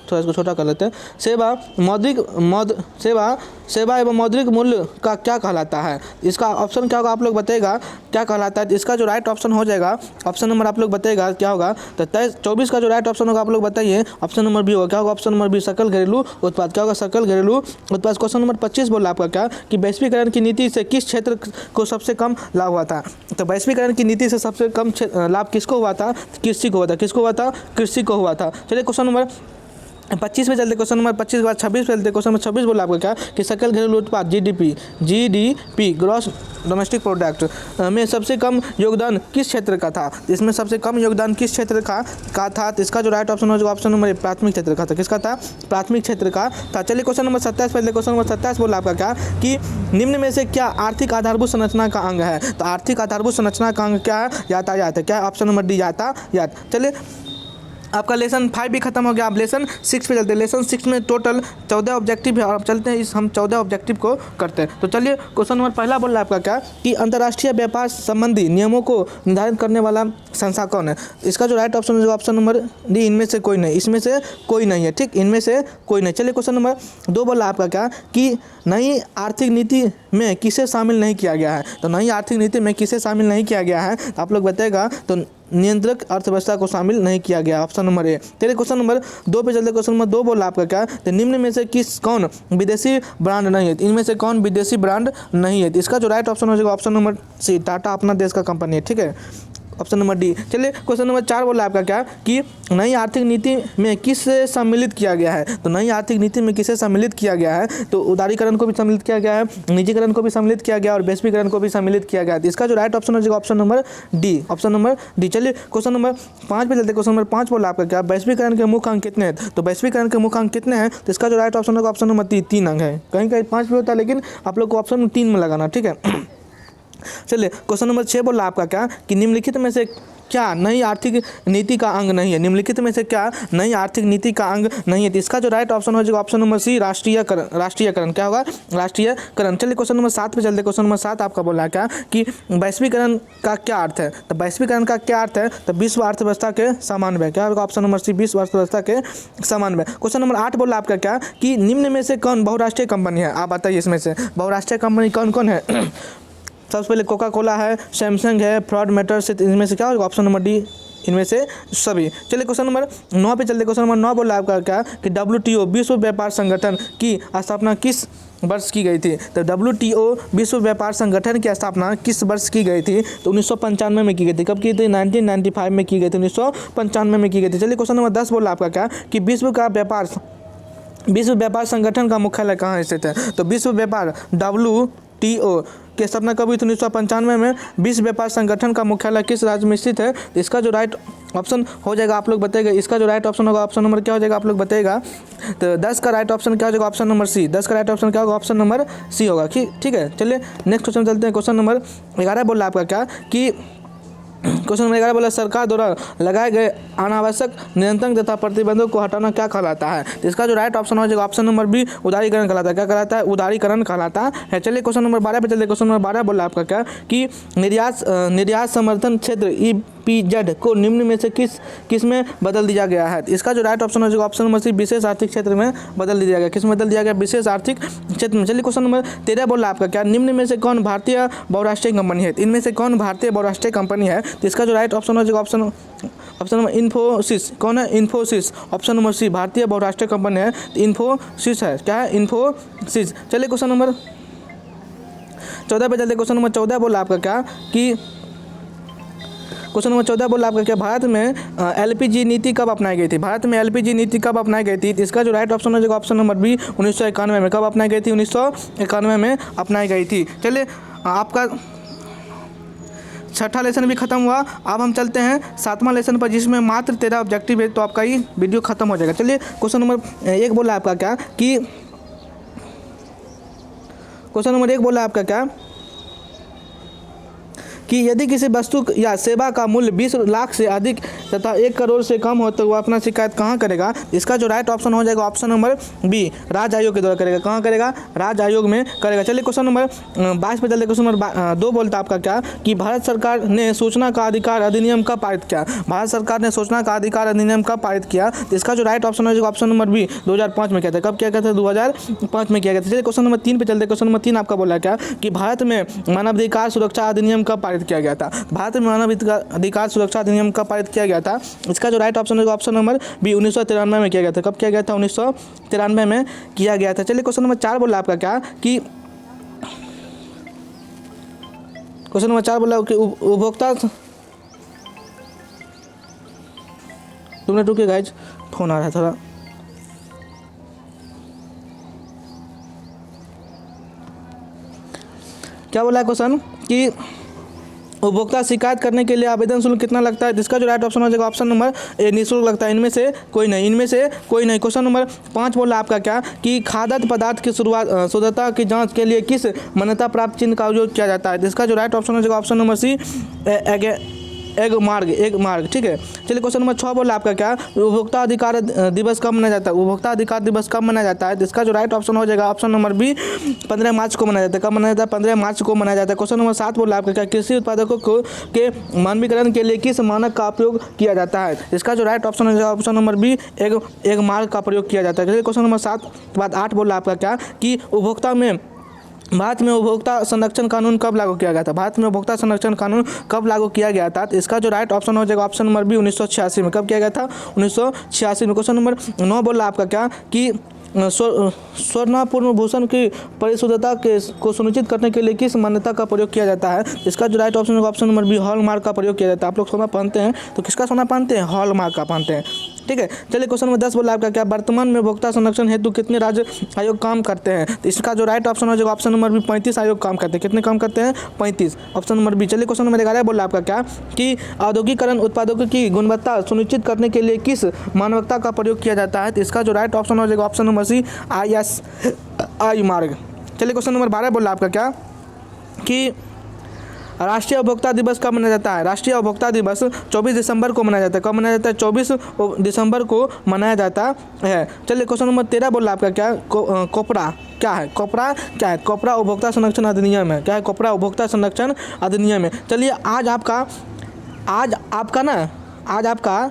Speaker 1: थोड़ा इसको छोटा कर लेते हैं। सेवा एवं मौद्रिक मूल्य का क्या कहलाता है। इसका ऑप्शन क्या होगा आप लोग बताइएगा क्या कहलाता है। इसका जो राइट ऑप्शन हो जाएगा ऑप्शन नंबर आप लोग बताइएगा क्या होगा। तो 24 का जो राइट ऑप्शन होगा आप लोग बताइए। ऑप्शन नंबर बी होगा। क्या होगा? ऑप्शन नंबर बी, सकल घरेलू उत्पाद। क्या होगा? सकल घरेलू उत्पाद। क्वेश्चन नंबर 25 बोला आपका क्या कि वैश्वीकरण की नीति से किस क्षेत्र को सबसे कम लाभ हुआ था। तो वैश्वीकरण की नीति से सबसे कम लाभ किसको हुआ था? कृषि को हुआ था। किसको हुआ था? कृषि को हुआ था। चलिए क्वेश्चन नंबर 25 पे चलते क्वेश्चन नंबर 25 के बाद 26 पे चलते क्वेश्चन नंबर 26 बोला आपका क्या कि सकल घरेलू उत्पाद जीडीपी ग्रॉस डोमेस्टिक प्रोडक्ट में सबसे कम योगदान किस क्षेत्र का था। इसमें सबसे कम योगदान किस क्षेत्र का था। तो इसका जो राइट ऑप्शन होगा ऑप्शन नंबर प्राथमिक क्षेत्र का था। किसका था? प्राथमिक क्षेत्र का था। चलिए क्वेश्चन नंबर 27 पहले क्वेश्चन नंबर 27 बोला आपका क्या कि निम्न में से क्या आर्थिक आधारभूत संरचना का अंग है। तो आर्थिक आधारभूत संरचना का अंग क्या है? यातायात है। क्या? ऑप्शन नंबर डी यातायात। चलिए आपका लेसन 5 भी खत्म हो गया। आप लेसन 6 पे चलते हैं। लेसन 6 में टोटल 14 ऑब्जेक्टिव है और अब चलते हैं हम 14 ऑब्जेक्टिव को करते हैं। तो चलिए क्वेश्चन नंबर पहला बोल रहा है आपका क्या कि अंतर्राष्ट्रीय व्यापार संबंधी नियमों को निर्धारित करने वाला संस्था कौन है। इसका जो राइट ऑप्शन है ऑप्शन नंबर डी इनमें से कोई नहीं, इसमें से कोई नहीं है। ठीक, इनमें से कोई नहीं। चलिए क्वेश्चन नंबर 2 बोल रहा है आपका क्या कि नई आर्थिक नीति में किसे शामिल नहीं किया गया है। तो नई आर्थिक नीति में किसे शामिल नहीं किया गया है आप लोग बताएगा। तो नियंत्रक अर्थव्यवस्था को शामिल नहीं किया गया, ऑप्शन नंबर ए। चलिए क्वेश्चन नंबर 2 पे चलते। क्वेश्चन नंबर 2 बोला आपका क्या तो निम्न में से कौन विदेशी ब्रांड नहीं है। इनमें से कौन विदेशी ब्रांड नहीं है। इसका जो राइट ऑप्शन हो जाएगा ऑप्शन नंबर सी, टाटा अपना देश का कंपनी है। ठीक है, ऑप्शन नंबर डी। चलिए क्वेश्चन नंबर 4 बोला आपका क्या कि नई आर्थिक नीति में किसे सम्मिलित किया गया है। तो नई आर्थिक नीति में किसे सम्मिलित किया गया है। तो उदारीकरण को भी सम्मिलित किया गया है, निजीकरण को भी सम्मिलित किया गया और वैश्वीकरण को भी सम्मिलित किया गया है। तो इसका जो राइट ऑप्शन हो जाएगा option number D, option number D. चलिए क्वेश्चन नंबर 5 पे चलते। क्वेश्चन नंबर 5 बोला आपका क्या वैश्वीकरण के मुख्य अंक कितने हैं। तो वैश्वीकरण के मुख्य अंक कितने हैं। तो इसका जो राइट ऑप्शन होगा ऑप्शन नंबर 3 अंक है। कहीं कहीं 5 भी होता है लेकिन आप लोग को ऑप्शन 3 में लगाना। ठीक है, चलिए क्वेश्चन नंबर 6 बोला आपका क्या कि निम्नलिखित में से क्या नई आर्थिक नीति का अंग नहीं है। निम्नलिखित में से क्या नई आर्थिक नीति का अंग नहीं है। तो इसका जो राइट ऑप्शन हो जाएगा ऑप्शन नंबर सी, राष्ट्रीयकरण। क्या होगा? राष्ट्रीयकरण। चलिए क्वेश्चन नंबर 7 पे चलते। क्वेश्चन नंबर 7 आपका बोला है क्या कि वैश्वीकरण का क्या अर्थ है। तो वैश्वीकरण का क्या अर्थ है। तो विश्व अर्थव्यवस्था के समन्वय। क्या होगा? ऑप्शन नंबर सी, विश्व अर्थव्यवस्था के समन्वय। क्वेश्चन नंबर 8 बोला आपका क्या कि निम्न में से कौन बहुराष्ट्रीय कंपनी है। आप बताइए इसमें से बहुराष्ट्रीय कंपनी कौन कौन है। सबसे पहले कोका कोला है, सैमसंग है, फ्रॉड मैटर्स। इनमें से क्या होगा? ऑप्शन नंबर डी, इनमें से सभी। चलिए क्वेश्चन नंबर 9 पे चलते। क्वेश्चन नंबर 9 बोला आपका क्या कि WTO विश्व व्यापार संगठन की स्थापना किस वर्ष की गई थी। तो WTO विश्व व्यापार संगठन की स्थापना किस वर्ष की गई थी। तो 1995 में की गई थी। कब की थी? 1995 में की गई थी, 1995 में की गई थी। चलिए क्वेश्चन नंबर 10 बोला आपका क्या कि विश्व व्यापार संगठन का मुख्यालय कहाँ स्थित है। तो विश्व व्यापार WTO की स्थापना कब हुई थी? 1995 में। विश्व व्यापार संगठन का मुख्यालय किस राज्य में स्थित है। तो इसका जो राइट ऑप्शन हो जाएगा आप लोग बताइएगा। इसका जो राइट ऑप्शन होगा ऑप्शन नंबर क्या हो जाएगा आप लोग बताइएगा। तो 10 का राइट ऑप्शन क्या हो जाएगा? ऑप्शन नंबर सी। 10 का राइट ऑप्शन क्या होगा? ऑप्शन नंबर सी होगा। ठीक है, चलिए नेक्स्ट क्वेश्चन चलते हैं। क्वेश्चन नंबर 11 बोल रहा है आपका क्या कि क्वेश्चन नंबर 11 बोला सरकार द्वारा लगाए गए अनावश्यक नियंत्रण तथा प्रतिबंधों को हटाना क्या कहलाता है। तो इसका जो राइट ऑप्शन हो जाएगा ऑप्शन नंबर बी, उदारीकरण कहलाता है। क्या कहलाता है? उदारीकरण कहलाता है। चलिए क्वेश्चन नंबर 12 पे चलते। क्वेश्चन नंबर 12 बोला आपका क्या कि निर्यात समर्थन क्षेत्र EPZ को निम्न में से किस में बदल दिया गया है। इसका जो राइट ऑप्शन हो जाएगा ऑप्शन नंबर सी, विशेष आर्थिक क्षेत्र में बदल दिया गया। किस में बदल दिया गया? विशेष आर्थिक क्षेत्र में। चलिए क्वेश्चन नंबर 13 बोला आपका क्या निम्न में से कौन भारतीय बहुराष्ट्रीय कंपनी है। इनमें से कौन भारतीय बहुराष्ट्रीय कंपनी है। तो इसका जो राइट ऑप्शन हो जाएगा ऑप्शन नंबर इन्फोसिस। कौन है? इन्फोसिस। ऑप्शन नंबर सी, भारतीय बहुराष्ट्रीय कंपनी है तो इन्फोसिस है। क्या है? इन्फोसिस। चलिए क्वेश्चन नंबर 14 पे चलते। क्वेश्चन नंबर 14 बोला आपका क्या कि क्वेश्चन नंबर 14 बोला आपका क्या भारत में LPG नीति कब अपनाई गई थी। भारत में LPG नीति कब अपनाई गई थी। इसका जो राइट ऑप्शन हो जाएगा ऑप्शन नंबर बी, 1991 में। कब अपनाई गई थी? 1991 में अपनाई गई थी। चलिए आपका 6ठा लेसन भी खत्म हुआ। अब हम चलते हैं 7वां लेसन पर जिसमें मात्र 13 ऑब्जेक्टिव है। तो आपका ये वीडियो खत्म हो जाएगा। चलिए क्वेश्चन नंबर 1 बोला आपका क्या कि क्वेश्चन नंबर 1 बोला आपका क्या कि यदि किसी वस्तु या सेवा का मूल्य 20 लाख से अधिक तथा 1 करोड़ से कम हो तो वह अपना शिकायत कहाँ करेगा। इसका जो राइट ऑप्शन हो जाएगा ऑप्शन नंबर बी, राज्य आयोग के द्वारा करेगा। कहाँ करेगा? राज्य आयोग में करेगा। चलिए क्वेश्चन नंबर 22 पे चलते। क्वेश्चन नंबर 2 बोलता आपका क्या कि भारत सरकार ने सूचना का अधिकार अधिनियम कब पारित किया। भारत सरकार ने सूचना का अधिकार अधिनियम कब पारित किया। इसका जो राइट ऑप्शन हो जाएगा ऑप्शन नंबर बी, 2005 में किया था। कब किया गया था? 2005 में किया गया था। चलिए क्वेश्चन नंबर 3 पे चलते। क्वेश्चन नंबर 3 आपका बोला क्या कि भारत में मानवाधिकार सुरक्षा अधिनियम कब पारित किया गया था। भारत में मानव अधिकार सुरक्षा अधिनियम कब पारित किया गया था। इसका जो राइट ऑप्शन होगा ऑप्शन नंबर बी, 1993 में किया गया था। कब किया गया था? 1993 में किया गया था। चलिए क्वेश्चन नंबर 4 बोला आपका क्या कि क्वेश्चन नंबर 4 बोला कि उपभोक्ता तुमने टूके गाइज फोन आ रहा है थोड़ा। क्या बोला है क्वेश्चन कि उपभोक्ता शिकायत करने के लिए आवेदन शुल्क कितना लगता है? इसका जो राइट ऑप्शन हो जाएगा ऑप्शन नंबर ए, निःशुल्क लगता है। इनमें से कोई नहीं, इनमें से कोई नहीं। क्वेश्चन नंबर 5 बोला आपका क्या कि खाद्य पदार्थ की शुद्धता की जांच के लिए किस मान्यता प्राप्त चिन्ह का उपयोग किया जाता है? इसका जो राइट ऑप्शन हो जाएगा ऑप्शन नंबर सी, एग मार्ग। ठीक है, चलिए क्वेश्चन नंबर 6 बोला आपका क्या, उपभोक्ता अधिकार दिवस कब मनाया जाता है? उपभोक्ता अधिकार दिवस कब मनाया जाता है? इसका जो राइट ऑप्शन हो जाएगा ऑप्शन नंबर बी, 15 मार्च को मनाया जाता है। कब मनाया जाता है? 15 मार्च को मनाया जाता है। क्वेश्चन नंबर 7 बोला आपका क्या, कृषि उत्पादकों को के मानकीकरण के लिए किस मानक का प्रयोग किया जाता है? इसका जो राइट ऑप्शन हो जाएगा ऑप्शन नंबर बी, एग मार्ग का प्रयोग किया जाता है। चलिए क्वेश्चन नंबर 7 के बाद 8 बोला आपका क्या कि भारत में उपभोक्ता संरक्षण कानून कब लागू किया गया था? भारत में उपभोक्ता संरक्षण कानून कब लागू किया गया था? इसका जो राइट ऑप्शन हो जाएगा ऑप्शन नंबर बी, 1986 में। कब किया गया था? 1986 में। क्वेश्चन नंबर 9 बोला आपका क्या कि स्वर्ण भूषण की परिशुद्धता को सुनिश्चित करने के लिए किस मान्यता का प्रयोग किया जाता है? इसका जो राइट ऑप्शन होगा ऑप्शन नंबर बी, हॉलमार्क का प्रयोग किया जाता है। आप लोग सोना पहनते हैं तो किसका सोना पहनते हैं? हॉलमार्क का पहनते हैं। ठीक है, चलिए क्वेश्चन नंबर 10 बोला आपका क्या, वर्तमान में उपभोक्ता संरक्षण हेतु कितने राज्य आयोग काम करते हैं? तो इसका जो राइट ऑप्शन हो जाएगा ऑप्शन नंबर बी, 35 आयोग काम करते हैं। कितने काम करते हैं? 35, ऑप्शन नंबर बी। चलिए क्वेश्चन नंबर 11 बोला आपका क्या कि औद्योगिकरण उत्पादों की गुणवत्ता सुनिश्चित करने के लिए किस मानकता का प्रयोग किया जाता है? तो इसका जो राइट ऑप्शन हो जाएगा ऑप्शन नंबर सी, ISI मार्ग। चलिए क्वेश्चन नंबर 12 बोला आपका क्या कि राष्ट्रीय उपभोक्ता दिवस कब मनाया जाता है? राष्ट्रीय उपभोक्ता दिवस 24 दिसंबर को मनाया जाता है। कब मनाया जाता है? 24 दिसंबर को मनाया जाता है। चलिए क्वेश्चन नंबर 13 बोला आपका क्या, कोपरा क्या है? कोपरा क्या है? कोपरा उपभोक्ता संरक्षण अधिनियम है। क्या है? कोपरा उपभोक्ता संरक्षण अधिनियम है। चलिए आज आपका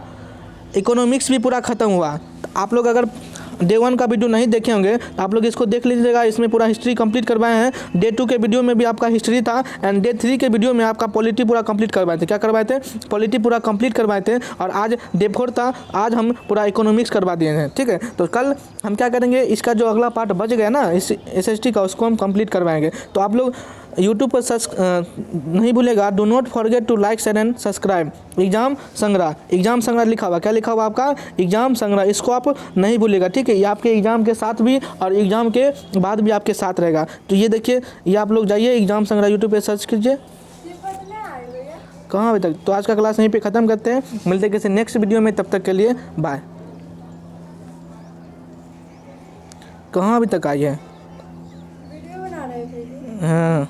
Speaker 1: इकोनॉमिक्स भी पूरा खत्म हुआ। आप लोग अगर डे 1 का वीडियो नहीं देखे होंगे तो आप लोग इसको देख लीजिएगा। इसमें पूरा हिस्ट्री कंप्लीट करवाए हैं। डे 2 के वीडियो में भी आपका हिस्ट्री था एंड डे 3 के वीडियो में आपका पॉलिटी पूरा कंप्लीट करवाए थे। क्या करवाए थे? पॉलिटी पूरा कंप्लीट करवाए थे। और आज डे 4 था, आज हम पूरा इकोनॉमिक्स करवा दिए हैं। ठीक है, तो कल हम क्या करेंगे, इसका जो अगला पार्ट बच गया ना SST का, उसको हम कंप्लीट करवाएंगे। तो आप लोग यूट्यूब पर नहीं भूलेगा, do not forget to like share and subscribe. Exam संग्रह लिखा हुआ, क्या लिखा हुआ आपका? एग्जाम संग्रह। इसको आप नहीं भूलेगा। ठीक है, ये आपके एग्जाम के साथ भी और एग्जाम के बाद भी आपके साथ रहेगा। तो ये देखिए, ये आप लोग जाइए एग्जाम संग्रह यूट्यूब पे सर्च कीजिए। कहाँ अभी तक? तो आज का क्लास यहीं पे ख़त्म करते हैं। मिलते हैं किसी नेक्स्ट वीडियो में, तब तक के लिए बाय। कहाँ अभी तक आई है?
Speaker 2: वीडियो बना रहे थे।
Speaker 1: हाँ।